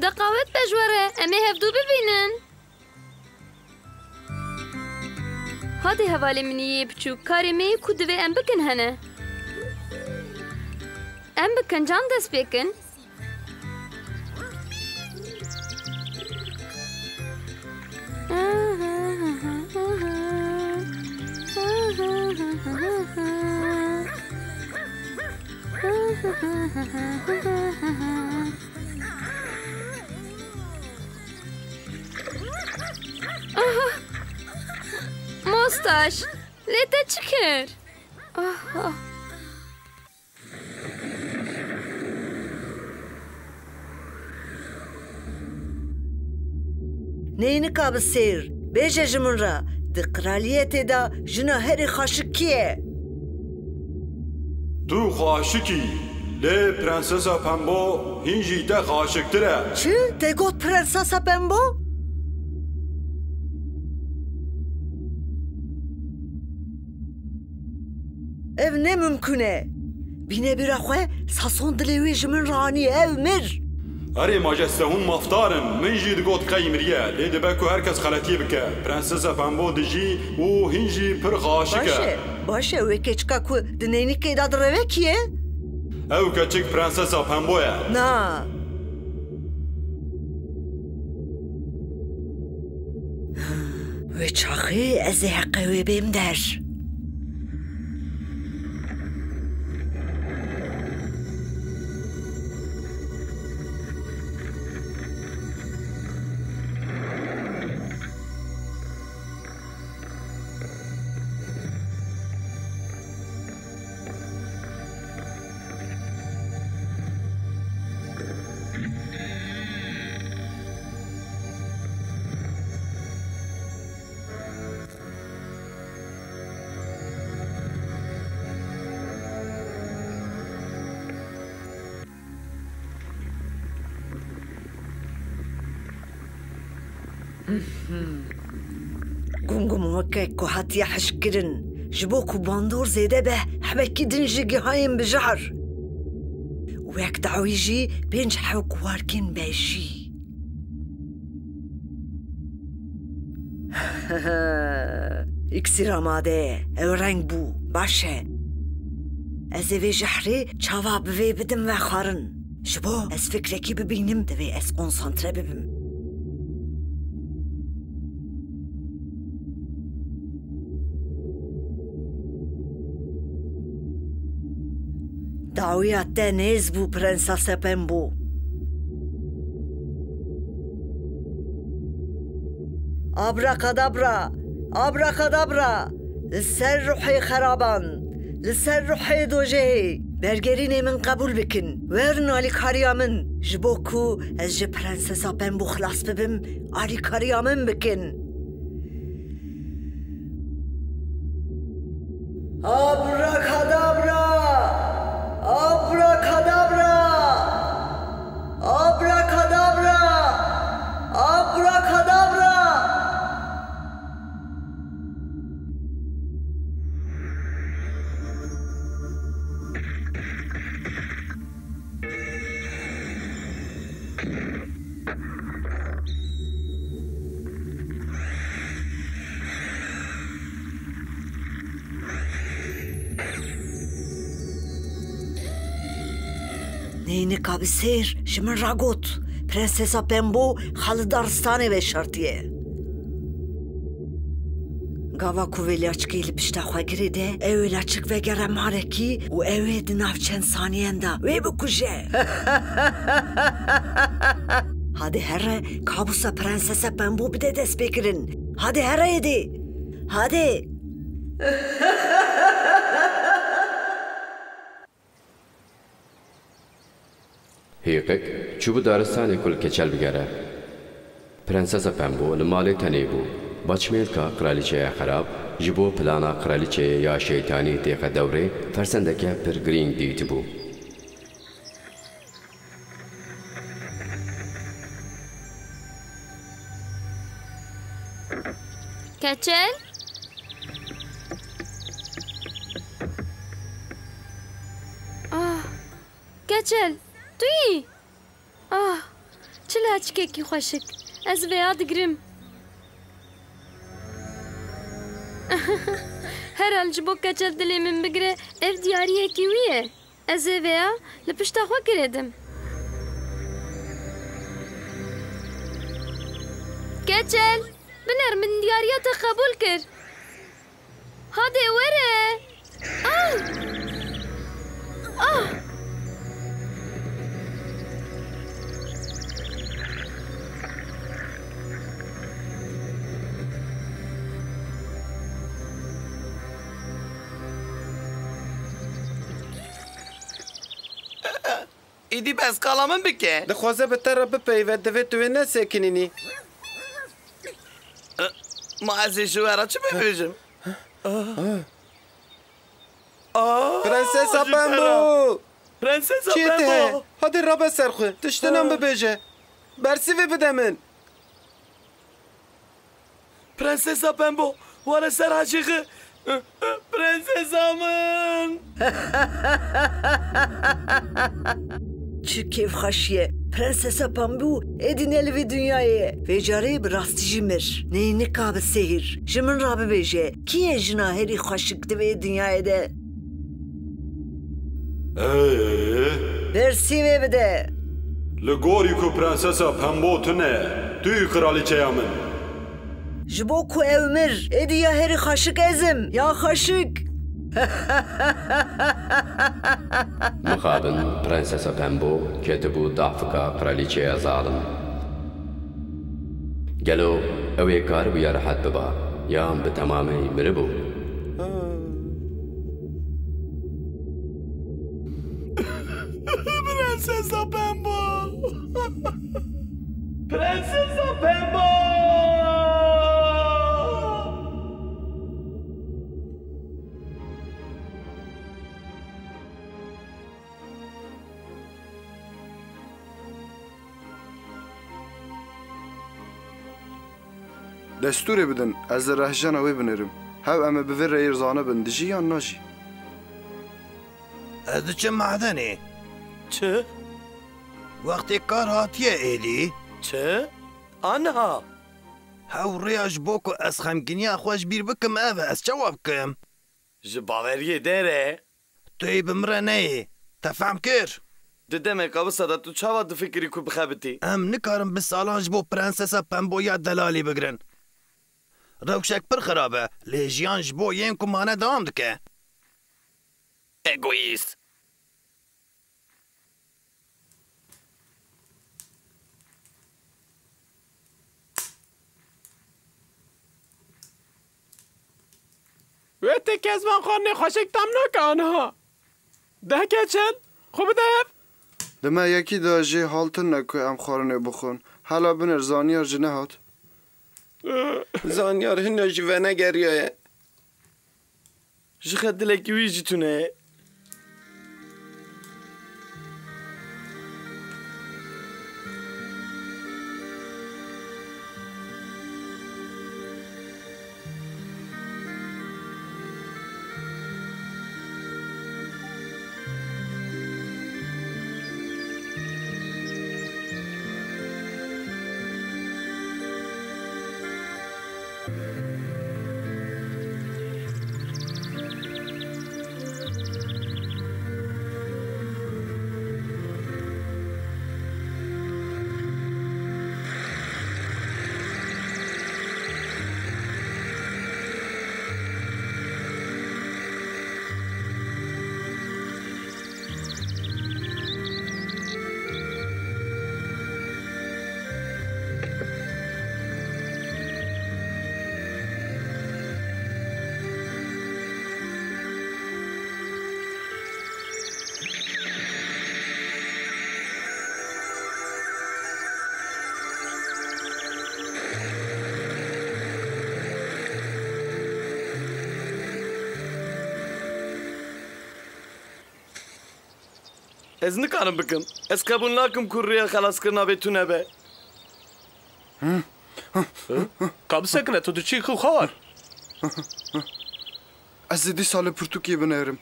Deqawet pejwere, em ê hevdû bibînin. Hadê hevalê min yê biçûk, karê me yê ku divê em bikin hene. Em bikin can dest pêkin. Mustaş, lê te çi kir? Neyni kabı seyir? Bêje ji min re. Di kraliyetê de jina herî xaşik kî ye? Tu xaşikî. Lê Prensesa Pembû hîn jî te xaşiktir e. Çi? Te got Prensesa Pembû? Ev ne mümkün e? Bînebîra xwe Sason dilê wê ji min ranî ev mir. Erê majeste hûn mafdarin, min jî digot qeymiriye. Lê dibe ku herkes xeletiyê bike. Prensesa Pembû dijî û hîn jî pir xaşik e. Baş e wê keçika ku di neynikê da direve kî ye? Ew keçik Prensesa Pembû ye. Na. Wê çaxî ez ê heqê wê bêm der. گونگم وکه که هاتیه حشکرن جبو کو باندور زیده به حبکی دنجی گهایم بجهر و یک دعوی جی بینج حوک وارکن بیشی اکسیر آماده او رنگ بو باشه از اوی جحری چاوا بوی بدم و خارن جبو از فکرکی ببینم دوی از کنسانتره ببیم دعویت ده نیز بو پرنسس پنبو ابراکادابرا ابراکادابرا لسر روحی خرابان لسر روحی دوجهی برگرین من قبول بکن ورن آلی کاریامن جبو کو از جه پرنسسا پنبو خلاص ببیم آلی کاریامن بکن ابراکادابرا ابراکادابرا ابراکادابرا ابراکادابرا نینه کابسیر شمن را گوت پرنسسا پنبو خاlı دارستانه به شرطیه گاوا کوویلی açıkıyla pişta خواه گریده اویل açık ve gerem hareki و اوی دناف چند ثانیه دا وی بکشه hadi herre kabusa prensese pembu bir de dest bekirin hadi herre yedi hadi هیقک چوب دارستانی کل کچل بگره پرنسسا پنبو لمالی تنی بو بچمیل که قرالیچه خراب جبو پلانا قرالیچه یا شیطانی تیخ دوره فرسندکه پر گرینگ دیت بو کچل کچل توی چلا هچکێکی خۆشک ئەس vêya digirim herhal ji bo keçel dilê min bigire ev diyariyekî wî ye ez ê vêya li pişta xwe girêdim keçel biner min diyariya te qebûl kir hadê were ایدی بس کلامن بکه دخوازه به تر بپیوه دوی توی نسکنینی ما از شوهره چه ببیجم پرنسسا پنبو پرنسسا پنبو هادی را بسرخه تشتنم ببیجه برسی وی بده من پرنسسا پنبو واره سر عشقه پرنسسا من چه کیف خشیه پرنسسا پنبو ادین الوی dünyaya ve cari bir rastıcı mir neyini kabı sehir jimin rabı beje kiye jina heri xoşik ve dünyaya de bersi ve bide لگوری کو پرنسسا پنبو تنه توی قرالیچه من جبو کو evmir edi ya heri xoşik ezim ya xoşik مخابن پرنسسا پنبو کتبو ضعفکا قرالیچه ظالم گلو اوی کار بیا راحت ببا یام به تمامی مربو پرنسسا پنبو پرنسسا پنبو دستوری بدن از رهجان اوی بنرم هاو اما به ریر زانه بن دجی یا ناجی از چه معدنی؟ چه؟ وقتی کار هاتیه ایلی؟ چه؟ آنها هاو ریاج بوکو از خمگینیا خوش بیر بکم اوه از چوا بکم؟ جباوریه داره توی بمره نیه تفهم کر؟ ددمك أبصد تو چاوا دو فکری کو بخابتی ام نکارم به سالانج بو پرنسسا پمبویا دلالی بگرن روشک پر خرابه لیجیانج بو یم کمانه دوام دکه اگویست وقتی کزبان خانه خوشک تم نکانها ده کچل خوب ده دما یکی دا جه حالتن نکو ام خارنه بخون حالا بنر زانیار جنه هات زانیار هنه جوه نگریه جخد دلکی ویجی تونه از نکارم بکم از قبول نکم کوریه خلاص کرنا بتونه به کاب سکنه تو چی خو خوار از دی سال پرتوکی بنرم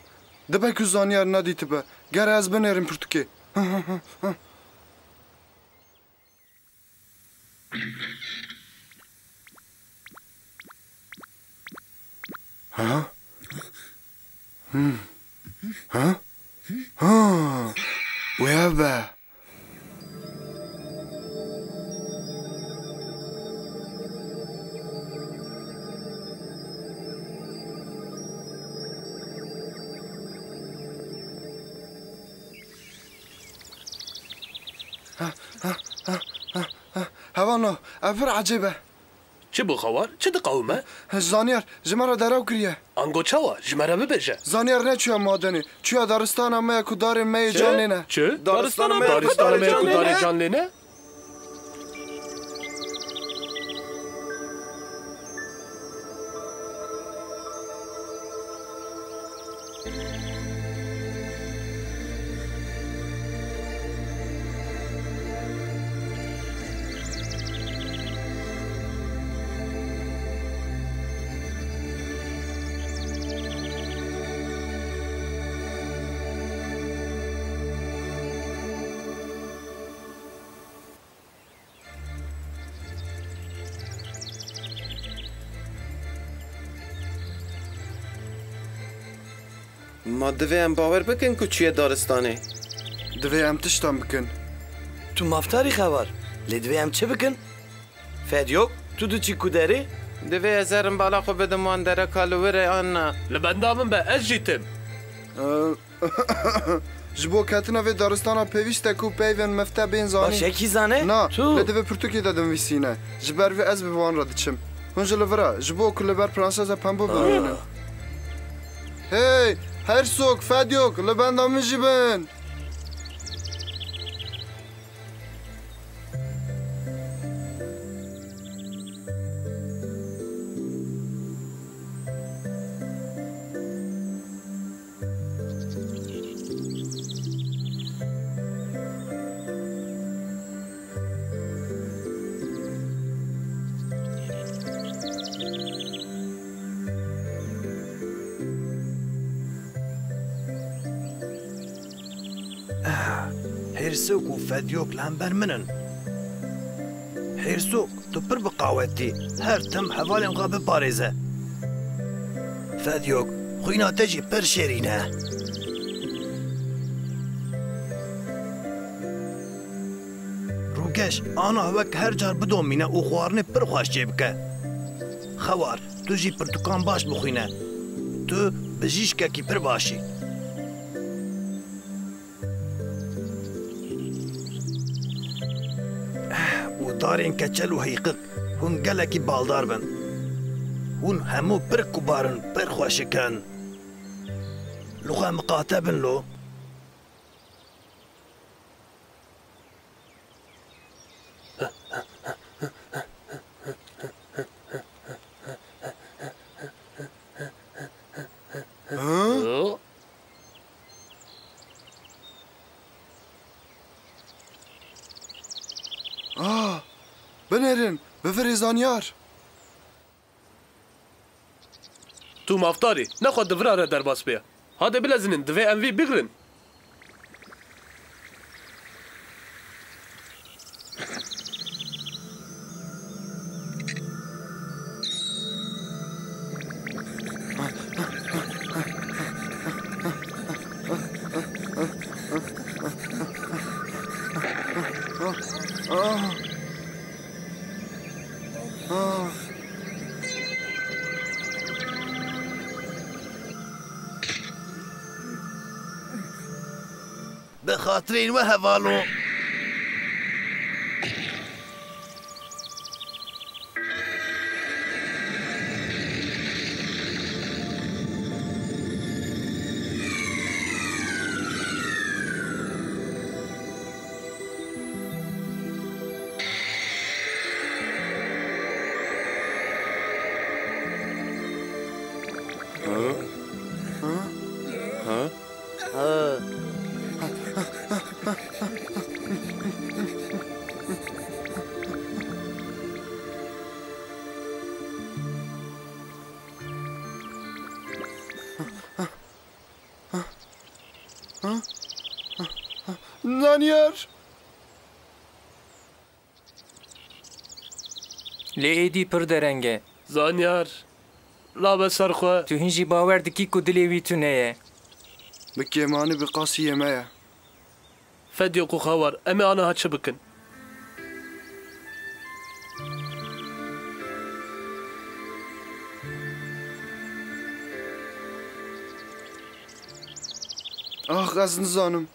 دبا که زانیار ندیت به گر از بنرم پرتوکی ها ها ها ويابا هوانو افر عجيبه چه بخوار چه دقومه زانيار جمره دراو كريه انگو چاوا جمره ببجه زانيار نه چیا مادنی چیا دارستان ما کو دار می جان لینه چه دارستان ما کو دار جان لینه ما دویم باور بکن که چیه دارستانه دویم تشتم بکن تو مفتاری خبر لدویم چه بکن فدیوک تو دو چی کودری دوی ازرم بالا خو بدم وان دره کالوره آن لبندامن به از جیتم جبو کتنا و دارستانا پیویسته کو پیون مفته بین زانی باشه کی زانه؟ نه تو لدوی پرتوکی دادم ویسینه جبر و از بوان را دچم هنجا لورا جبو کل بر پرانسازا پمبو ببینه هی هرسوک فدیوک لبندام جیبن هرسوک و فدیوک لهمبر منن هرسوک تو پر بقاوتی هر تم حوالم غا بپارێزە فدیوک خویناتەجی پر شێرینە ڕووگەش ئانا وەک هەر جار بدۆمینە و خواردنê پر xweş çê bike xewar tu jî pirtûkan baş bixwîne tu bijîşkekî pir başî û darên keçel û heyqiq hûn gelekî baldar bin hûn hemû pir kubarin pir xweşikin li xwe miqate bin lo بنێرن بفرێ زانیار تو maftarî nexwe divra re derbas bêye hade bilezinin divê em vî bigirin bi xatirên we hevalo زانیار لێ ئێدی پڕ دەرەنگە زانیار ڕابە سەرخوا تو هینجی باوەڕ دکی و dilێوی تونەیە bi kêmanî bi qasiyê me ye fediyok û xewar em ê aniha çi bikin ez nizanim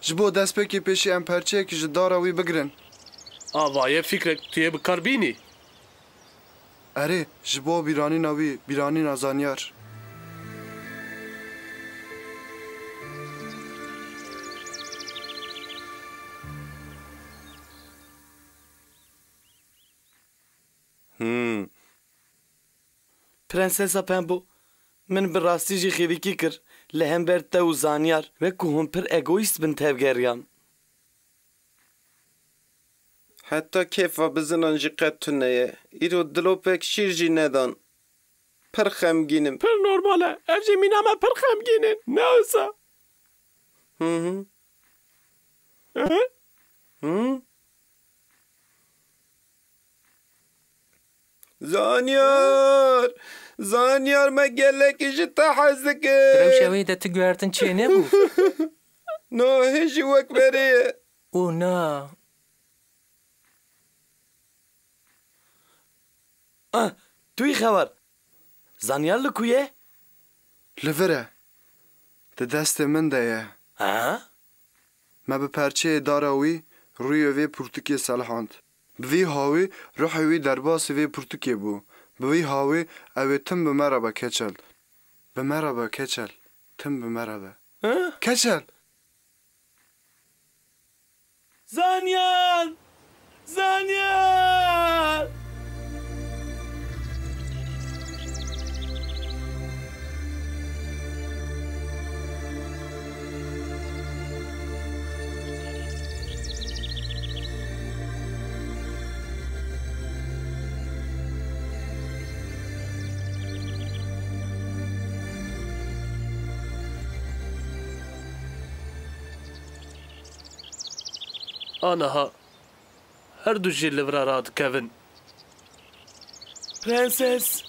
ji bo destpêkê pêşî em perçeyekî ji dara wî bigirin avayê fikrek tu yê bikar bînî erê ji bo bîranîna wî bîranîna zanyar Prensesa Pembo min bi rastî jî xêvîkî kir li hember te û zanyar wekû hûn pir egoîst bin tevgeriyan. Heta kêfa bizinan jî qet tune ye. Îro dilopek şîr jî nedan. Pir xemgînim. Pir normal e. Ev jî mîna me pir xemgînin. Ne wisa? Zanyar! Zanyar me gelekî ji te hez dikir. Rewşa de tu guhertin çê nebû? No hêjî wek berê ye. û na. Tuyî xewer. Zanyar li ku ye? Li vir e. Di destê min de ye. Me bi perçeyê dara wî rûyê vê pirtûkê selhand. Bi vî hawî ruhê wî derbasî vê pirtûkê bû. Bi vî hawî ew ê tim bi me re be keçel. Bi me re be keçel. Tim bi me re be. Keçel. Zanyar! Zanyar! Anaha. Her du jî li vir re dikevin. Prenses.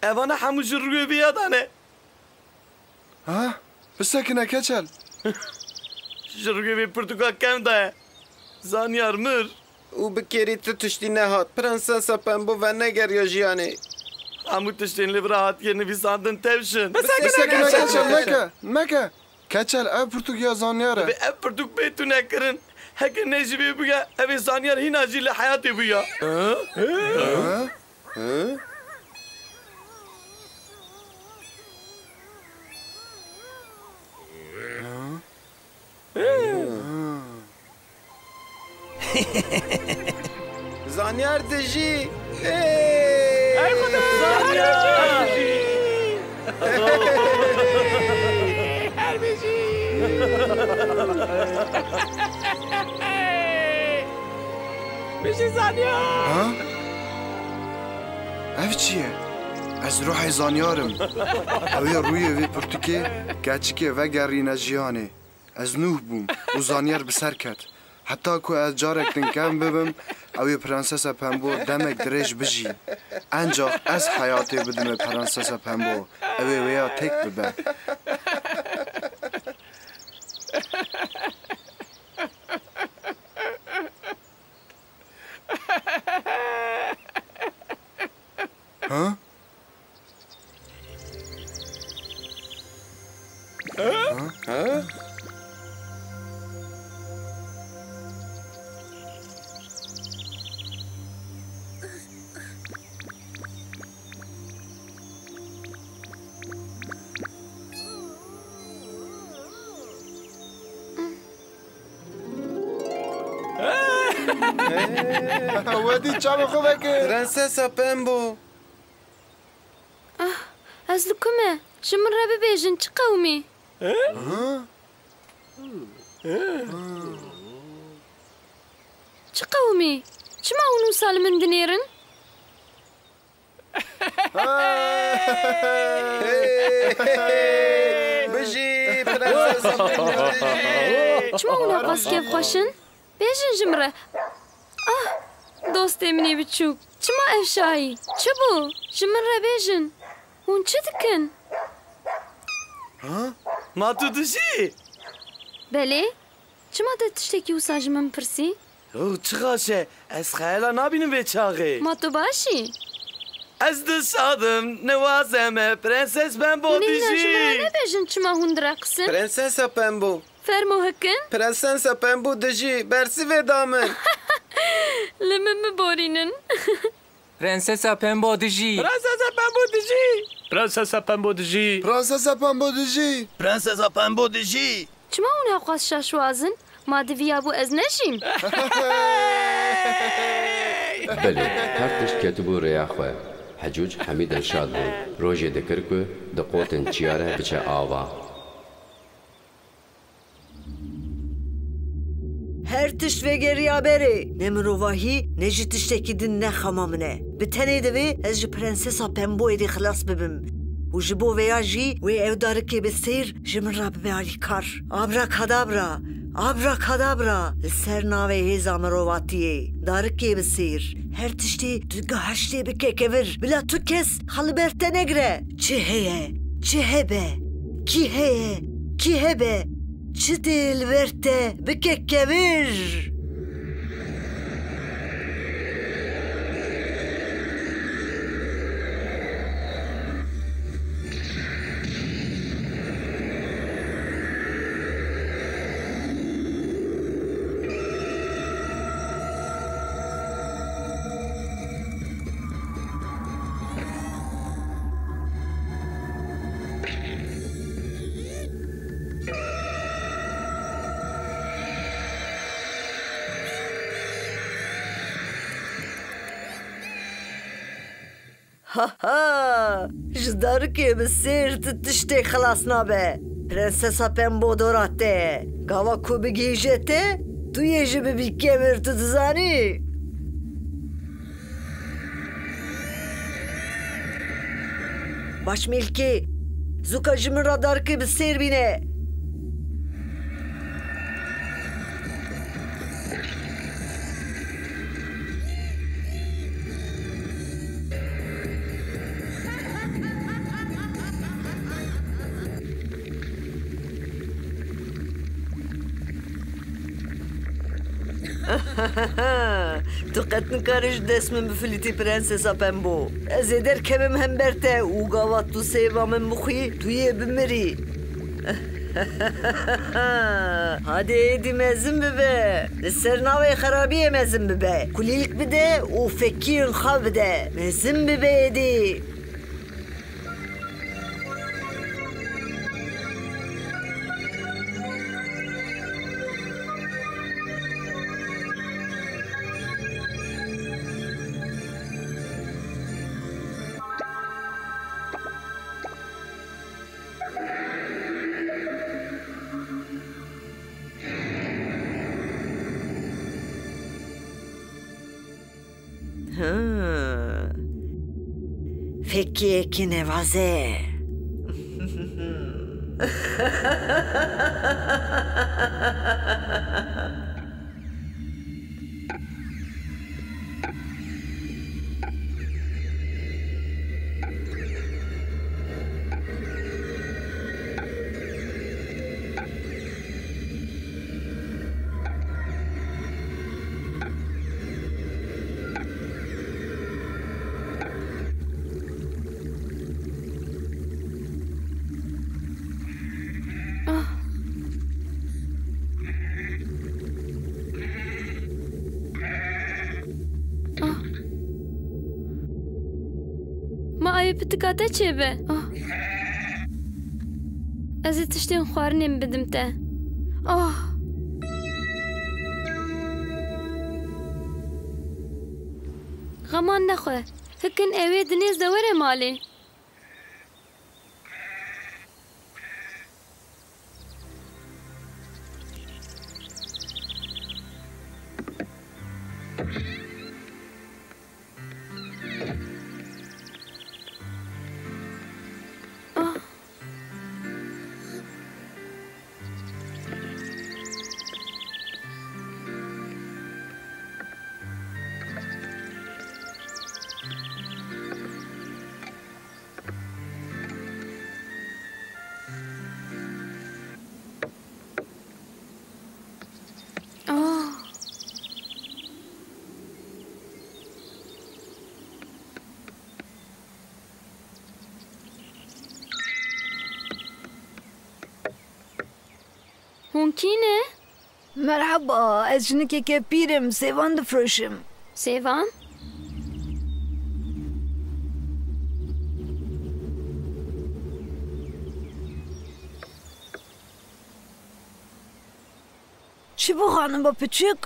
Evana hemû ji rûyê vê dane. Ha? Bisekine keçel. Ji rûyê vê pirtûka kem daye. Zanyar mir. û bi kêrî tu tiştî nehat. Prensesa Pembo ve negeriya jiyanê. Hemû tiştên li vir hatiye nivîsandin tevşin. Bisekine keçel meke. Meke. Keçel ev pirtûkiya zanyar e. Ev pirtûk bêtû nekirin. Heke ne jî vê bûye ev ê zanyar hîna jî li heyatê bûye. Zanyar dijî. Ay xuda! Zanyar dijî! Herbijî! Bijî Zanyar! Ha? Ev çi ye? Ez ruhê zanyarim. Ew ê rûyê vê pirtûkê keçikê vegerîne jiyanê. Ez nûh bûm û zanyar bi ser ket. Heta ku ez carek din kem bibim, ew ê Prensesa Pembo demek dirêj bijî. Encaq ez heyatê bidime Prensesa Pembo. Ew ê wêya tek bibe. Ha? Ha? Wedî çavê xwe veke. Prensesa Pembo. Ez li ku me? Ji min re bibêjin çi qewmî? Çi qewmî? Çima hûn wisa li min dinêrin? Bijî Prensesa Pembo dijî. Çima hûn qas kev xweşin? Bêjin ji min re. Dostê minê biçûk, çima eşayî? Çi bû? Ji min re bêjin. Hûn çi dikin? Ma tu dijî? Belê? Çima te tiştekî wisa ji min pirsî? Çi xaşe? Ez xeyala nabînim vê çaxê. Ma tu başî? Ez dişadim, niwaze me Prenses Pembo Hûn dijî. ji min re nebêjin çima hûn direqisin? Prensesa Pembo. Fermo hikin? Prensesa Pembo dijî. Bersivê da min. Li min biborînin. Prensesa Pembo dijî. Prensesa Pembo dijî. Prensesa Pembo dijî. Prensesa Pembo dijî. Prensesa Pembo dijî. Çima hûn hewqas şaşwazin? Ma diviya bû ez neşîm. Belê, her tişt ketibû rêya xwe. Hecûc hemî dilşad bûn. Rojê dikir ku di qotên çiyare biçe ava. Her tişt vegeriya berê. Ne mirovahî ne jî tiştekî din nexema min e. Bi tenê divê ez ji Prensesa Pemboyê de xilas bibim. û ji bo veya jî wê ev darikê bi sêr ji min re bibe alîkar. Abrakadabra, abrakadabra li ser navê hêza mirovatiyê. Darikê bi sêr. Her tiştê tu geheştê bike kevir. Bila tu kes xwe li ber te negire. Çi heye? Çi hebe? Kî heye? Kî hebe? Çi tê li ber te bike kevir? Ha ji darikê bi sêr tu tiştê xilas nabe. Prensesa Pembo dora te. Gava ku bigîje te, tu yê ji bibî kevir tu dizanî. Başmêlkê, zuka ji min ra darikê bi sêr bîne. تو قد نکارش دست من بفلیتی پرنسسا پنبو از در کمم هم برته او گاوات تو سیوا من بخوی توی بمری هادي ايدي مازن ببا السرناوي خرابية مازن ببا كليلك بدا وفكير الخاب بدا مازن ببا ايدي فكي كي نوازه ما ئاوێ پتکاتە چێ بێ؟ ئەزێ تشتێن خواردنێم بدمتە. غەمان نەخۆ، هکن ئەوێ دنێزدە وەرە ماڵێ. ممکنه؟ مرحبا از جنکه که پیرم سیوان دفروشم. سیوان؟ چی بو خانم با پچک؟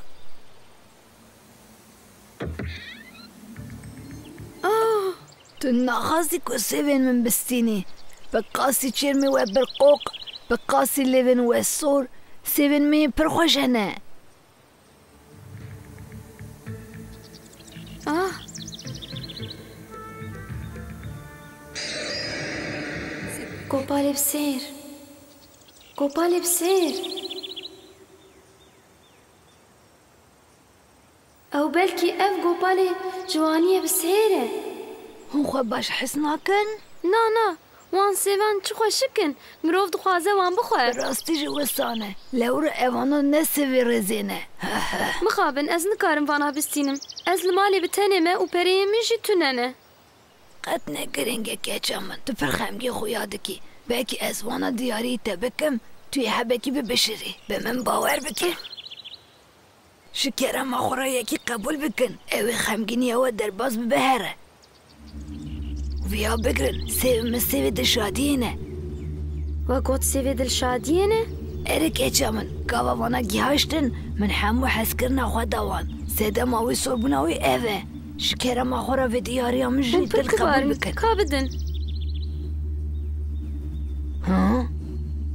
تو نخواستی که سیوان من بستینی بقاسی چرمی و برقوق بقاسی لیون و سور سیون می پرخوشنه گوپالی بسیر گوپالی بسیر او بلکی اف گوپالی جوانیه بسیره هم خواه باش حس ناکن؟ نه وان سیوان چه خوشکن مروف دخوازه وان بخواه راستی جوستانه لور ایوانو نسوی رزینه مخابن از نکارم وانا بستینم از لمالی بتنه ما و پریمی جی توننه قد نگرنگه که چمن تو پرخمگی خویادکی بکی از وانا دیاری تبکم توی حبکی ببشری به من باور بکن شکرم آخورا یکی قبول بکن اوی خمگینی او درباز ببهره ویا بگرن سیوی دل شادیینه و گوت سیوی دل شادیینه؟ اره که چمن گاوا وانا گیهاشتن من همو حس کرنا خواه دوان سیده ماوی سربوناوی اوه شکرم آخورا و دیاری هم جی دل قبول بکن کا بدن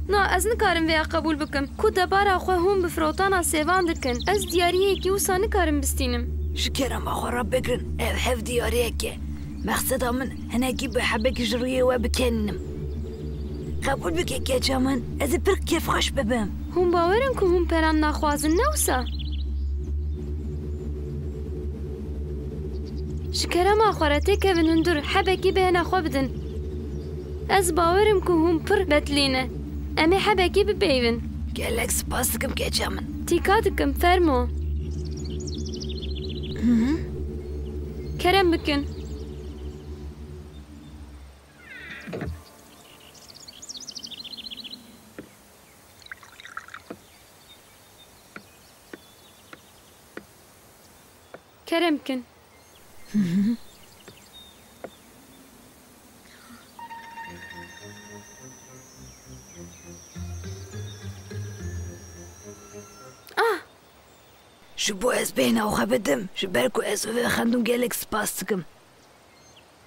نه از نکارم ویا قبول بکم کو دبارا خواه هم بفروتانا سیوان دکن از دیاریه که وسا نکارم بستینم شکرم آخورا بگرن او هف دیاریه که مقصد من هناكي بحبك جريه وبكنم قبول بك يا جمان از بر كيف خوش ببم هم باورن که هم پران نخوازن نوسا شكرا ما خورتي كيفن هندور حبكي بهنا خو بدن از باورم که هم پر بتلينه امي حبكي ببيون قالك سباسكم يا جمان تيكاتكم فرمو Kerem bikin. Kerem bikin. Ji bo ez bêhna xwe bidim ji ber ku ez vê xendûn gelek spas dikim.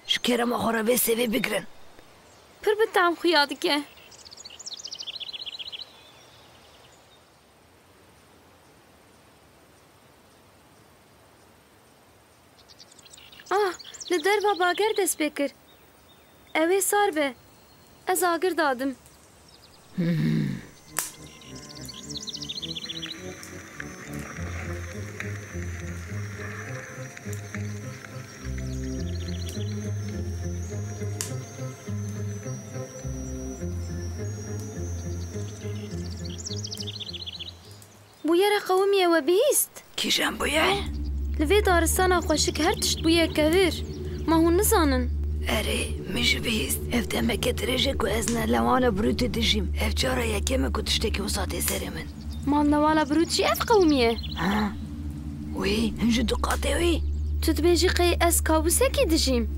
Ji kerema xwe re vê sevê bigirin. Pir bi tam xuya dike. Li derva bager dest pê kir. Ew ê sar be. Ez agir dadim. Bûyera qewimiye we bihîst. Kîjan bûye? Li vê daristana xweşik her tişt bûye kevir. Ma hûn nizanin. Erê, min ji bihîst. Ev demeke dirêj e ku ez nelewana birûtê dijîm. Ev cara yekem e ku tiştekî wisa tê serê min. Malnevala birût jî ev qewimiye. Ha? Wî, him ji duqatê wî. Tu dibêjî qey ez kabûsekê dijîm.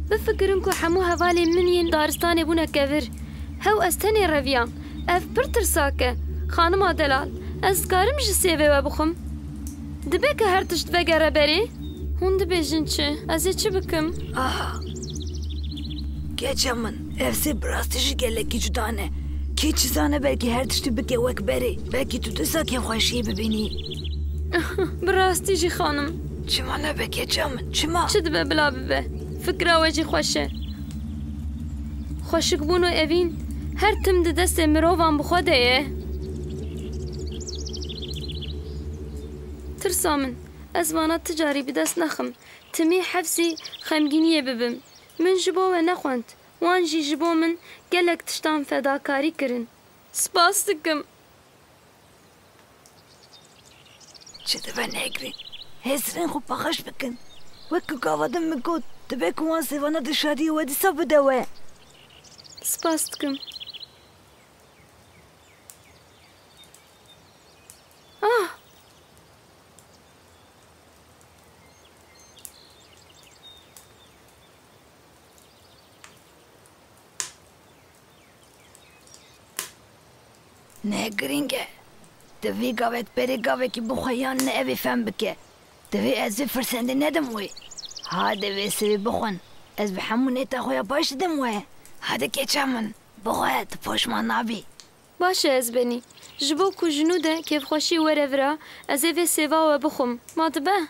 Bifikirin ku hemû hevalên min yên daristanê bûne kevir. Hew ez tenê reviyam. Ev pir tirsak e. Xanima Delal, ez dikarim ji sêvê we bixwim? Dibe ku her tişt vegere berê? Hûn dibêjin çi? Ez ê çi bikim? Keça min, ev sê bi rastî jî gelekî cuda ne. Kê çi zane belkî her tiştî bike wek berê. Belkî tu disa kevxweşiyê bibînî. Bi rastî jî xanim. Çima nebe keça min, çima? Çi dibe bila bibe? Fikra we jî xweş e. Xweşikbûn û evîn her tim di destê mirovan bi xwe de ye. Tirsa min, ez vana ticarî bi dest nexim. Timî hefsî xemgîniyê bibim. Min ji bo we nexwend. Wan jî ji bo min gelek tiştan fedakarî kirin. Spas dikim. Çi dibe negrî? Hêzirên xwe paqij bikin. Wek ku gava din min got, dibe ku wan sêvana di şadiyê we dîsa bide we. Spas dikim. Ne giring e. Divê gavek berê gavekî bixwe yan ne evê fem bike. Divê ez vê firsendê nedim wê. Hadi vê sivê bixwin. Ez bi hemû nêta xwe ya baş didim wê. Hadi keça min. Bixwe tu poşman nabî. Baş e ez benî. Ji bo ku jinû de kêfxweşî were vira, ez ê vê sêva we bixwim. Ma dibe?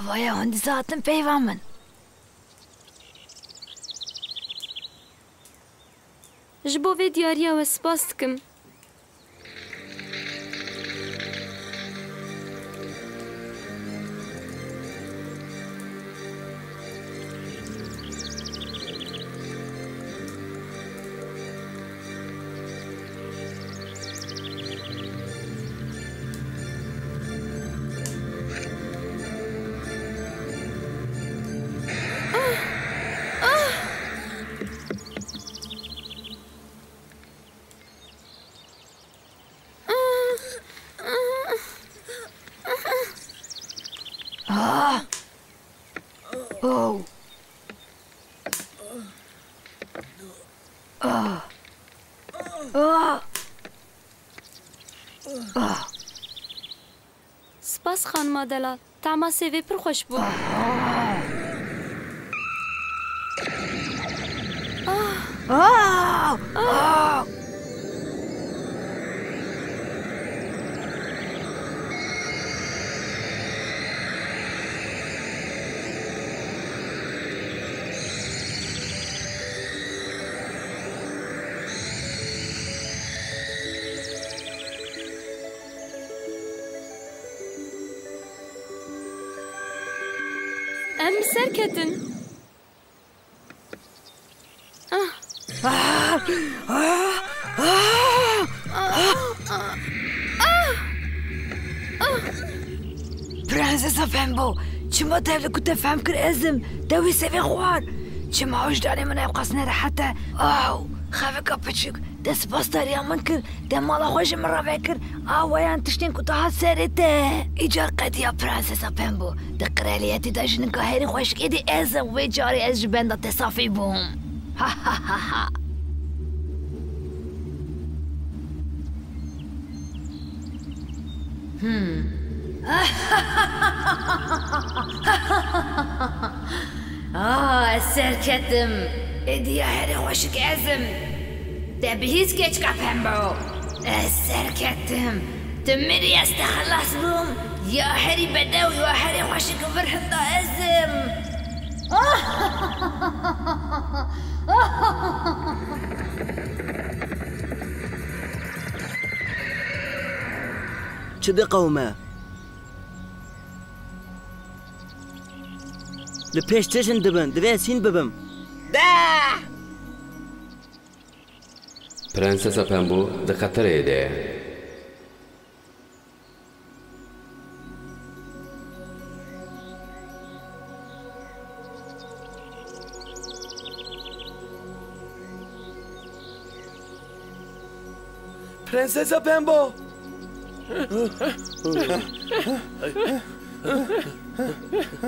Vaya hûn dîsa hatin peyva min. Ji bo vê diyariya we spas dikim. Spas xanima Delal. Tama sêvê pir xweş bû. Em serketin. Prensesa Pembo, چما تفل كنت فهم كر ازم دوي سيفي خوار چما وجداني من ابقاسنا حتى خافك بچك دس باستاريا من كر دمالا خوش مرة فكر ويان تشتين كنت هاسرته ايجار قديا برانسيسا بيمبو دقرالياتي داجن كهيري خوش ايدي ازم ويجاري از جبندا تصافي بوم ها ها ها ها سركتم ادي يا هري خوشك ازم دبهيز كيتش كابهمبو سركتم تمري استخلص بوم يا هري بدوي يا هري خوشك فرحة ازم چه قومه لپیش چشن دبن دوی سین ببم پرنسسا پمبو ده خطر ایده پرنسسا پمبو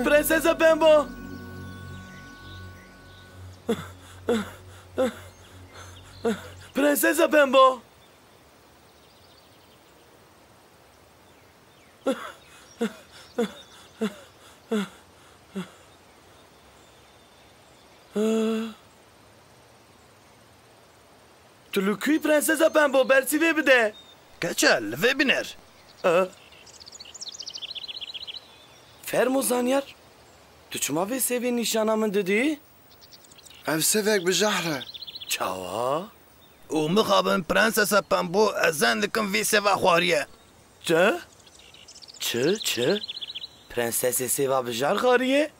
Princesa Pembo! Princesa Pembo! Tulukuy Princesa Pembo bersi ve bir de. Kaçal ve biner. Fermo zanyar. Tu çuma ve sevi nişanamın dedi? Ev sevek bir jahre. Çava? O mıxabın Princesa Pembo ezen dikim ve seva xwariye. Çı? Çı? Prensesi seva bijar xwariye?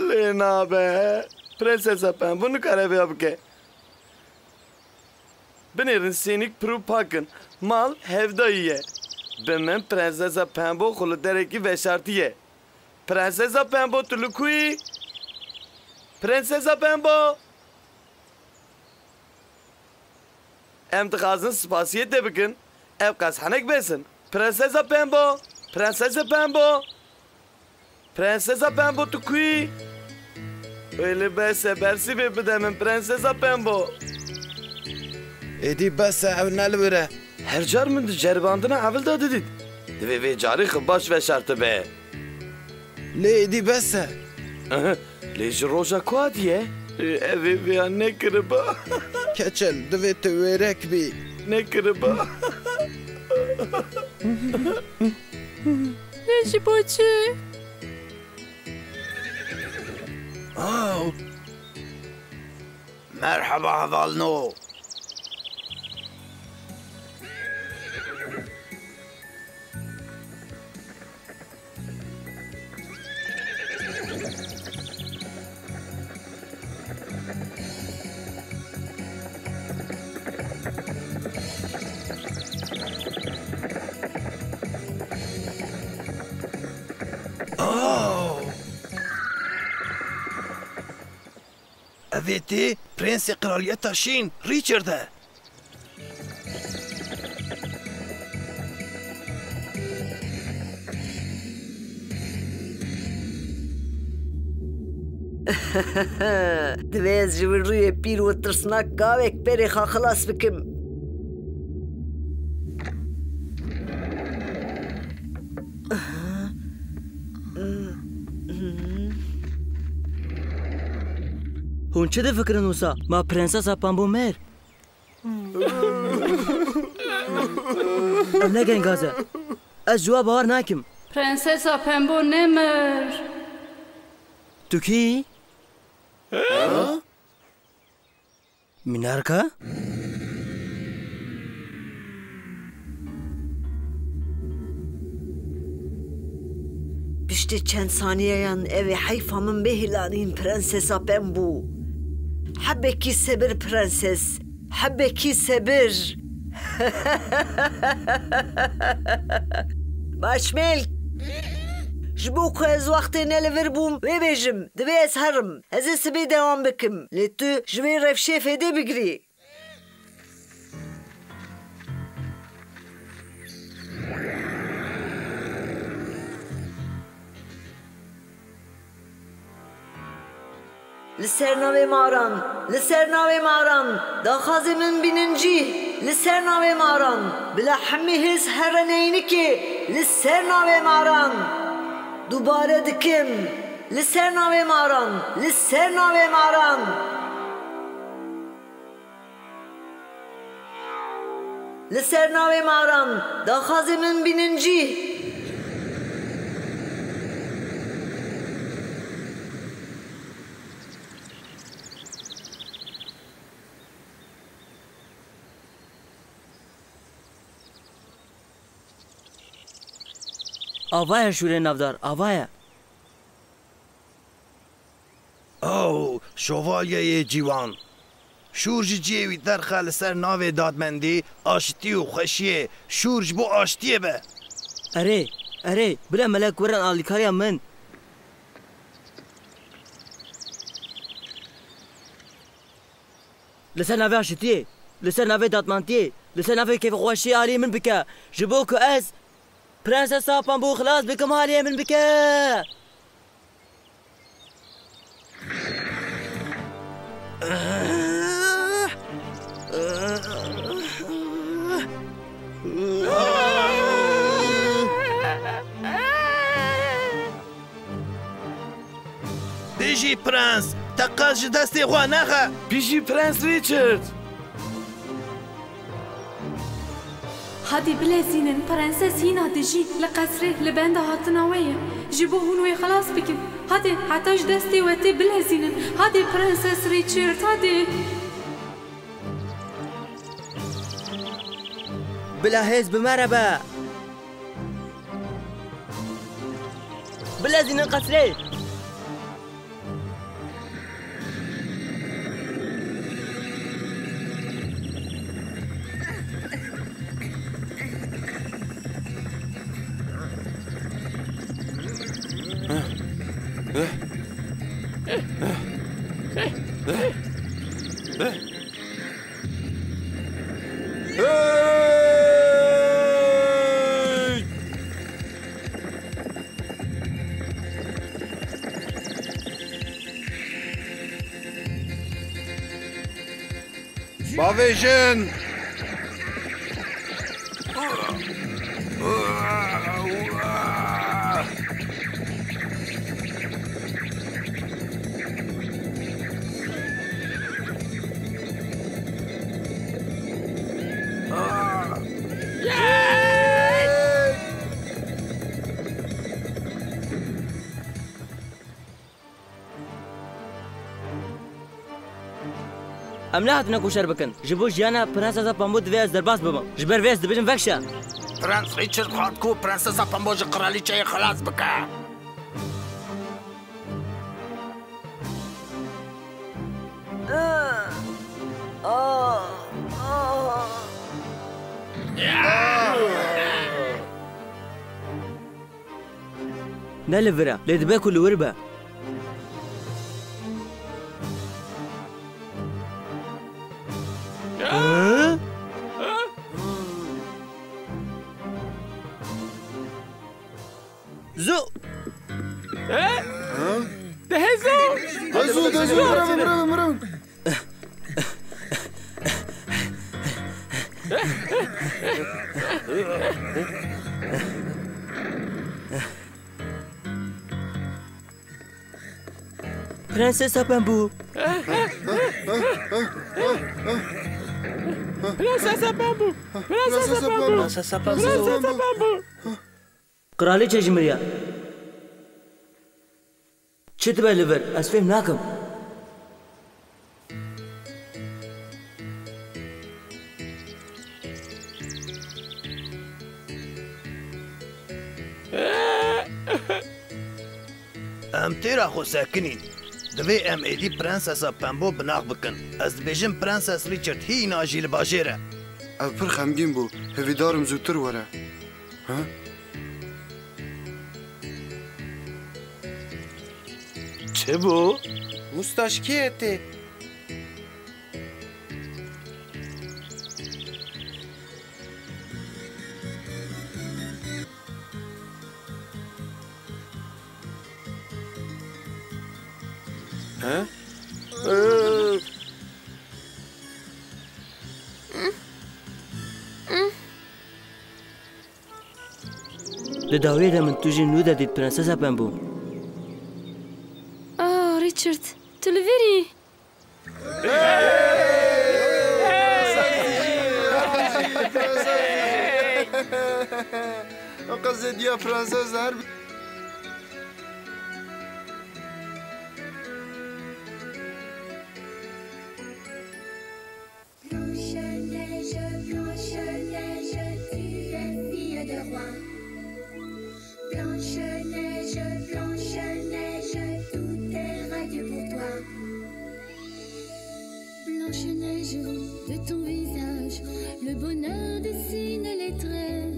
Lena be. Princesa Pembo nikare be abke. Binerin senik pru pakın. Mal hevdaiye. Benim Princesa Pembo kulu dereki veşartiye. Princesa Pembo tulukui. Princesa Pembo. Em tıkazın spasiyet de bakın. Ev kashanek besin. Princesa Pembo. Princesa Pembo. Princesa Pembo tukui. Öyle bese bersi ve bidemin Princesa Pembo. Edi bese ev nelvire. Her car mı cerbandına avil da dedin. Ve cari baş ve şartı be. Le edi bese. Le jiroja kuat ye. Evi ve ne kırıba. Keçel dve teverek bi. Ne kırıba. Ne jiboçu. Merhaba Valno. Aveti Prensi Kraliyeta Şin Richard'e. Divez ji wir rûyê pîr û tirsnak gavek perê xwe xilas bikim. Hûn çi difikirin wisa? Ma Princesa Pembo mer. Ev ne gengaz e. Ez ciwa bawar nakim. Princesa Pembo nemer. Tu kî? Minarka? Piştî çend saniyeyan evê heyfa min bêhîlanîn Princesa Pembo. Hebekî sebir prenses. Hebekî sebir. Başmelk. ji bo ku ez wextê nelivir bûm wê bêjim divê ez herim ez ê sibê dewam bikim lê tu ji wê revşêfê dê bigirî li ser navê maran li ser navê maran daxwazê min bînin cî li ser navê maran bila hemî hêz here neynikê li ser navê maran dubare dikim li ser navê maran li ser navê maran li ser navê maran daxwazê min bînin cî Avaya şuraya navdar, avaya. او شوالیه جیوان شورج جیوی درخه لسر ناوی دادمندی آشتی و خشیه شورج بو آشتیه به اره بلا ملک ورن آلیکاریا من لسر ناوی آشتیه لسر ناوی دادمندیه لسر ناوی کیف خوشی آلی من بکه جبو که از پرنسسا پامبو خلاص بكم هالي من بكاء بيجي برنس تقاش دستي غواناخا بيجي برنس ريتشارد هادي بلازينن برنسس هينا دجي لقصري لبند هاتناوية جيبو هونوي خلاص بكم هادي حتاج دستي واتي بلازينن هادي برنسس ريتشارد هادي بلا هيز بمربا بلازينن قصري Bavêjin! ام لا هاتنا كوشر بكن جبو جيانا برنسسا بامبو دفيز درباس بابا جبر فيز دبجن فكشا برنس ريتشارد خاطكو برنسسا بامبو قرالي شي خلاص بكا نلفرا لدباكو الوربا زو دهزو مرام برنسسا بامبو برنسسا بامبو برنسسا بامبو برنسسا بامبو قرالي جمريا چت به لور از فهم ناکم ام تیرا خو ساکنین دوی ام ایدی پرنسسا پمبو بناغ بکن از بیجم پرنسس ریچارد هی ناجی لباجیره او پر خمگین بو هویدارم زودتر وره ها چه بو؟ مستشکیته ها؟ لداوی ده من توجی نو دادید پرنسسا پنبو ريتشارد تلفيري قصد يا فرانسيس هرب Blanche-Neige, de ton visage, le bonheur dessine les traits.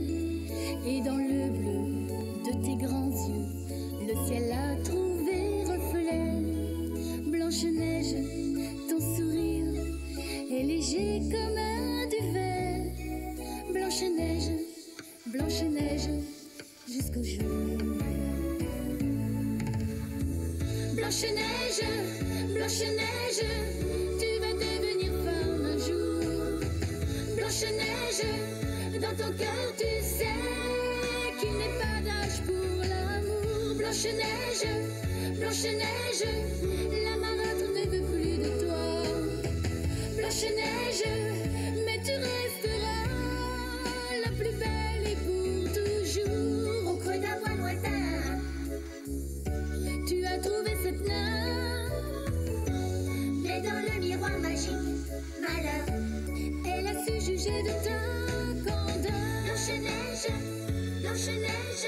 Et dans le bleu de tes grands yeux, le ciel a trouvé reflet. Blanche-Neige, ton sourire est léger comme un duvet. Blanche-Neige, Blanche-Neige, jusqu'au jour. Blanche-Neige, Blanche-Neige, tu vas devenir femme un jour. Blanche-Neige, dans ton cœur tu sais qu'il n'est pas d'âge pour l'amour. Blanche-Neige, Blanche-Neige, la marâtre ne veut plus de toi. Blanche-Neige, mais tu resteras la plus belle et pour toujours. Au creux d'un bois lointain, tu as trouvé cette nymphe. Mais dans le miroir magique, malheur, elle a su juger de ta candeur. Blanche-Neige, Blanche-Neige,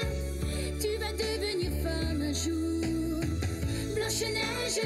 tu vas devenir femme un jour. Blanche-Neige,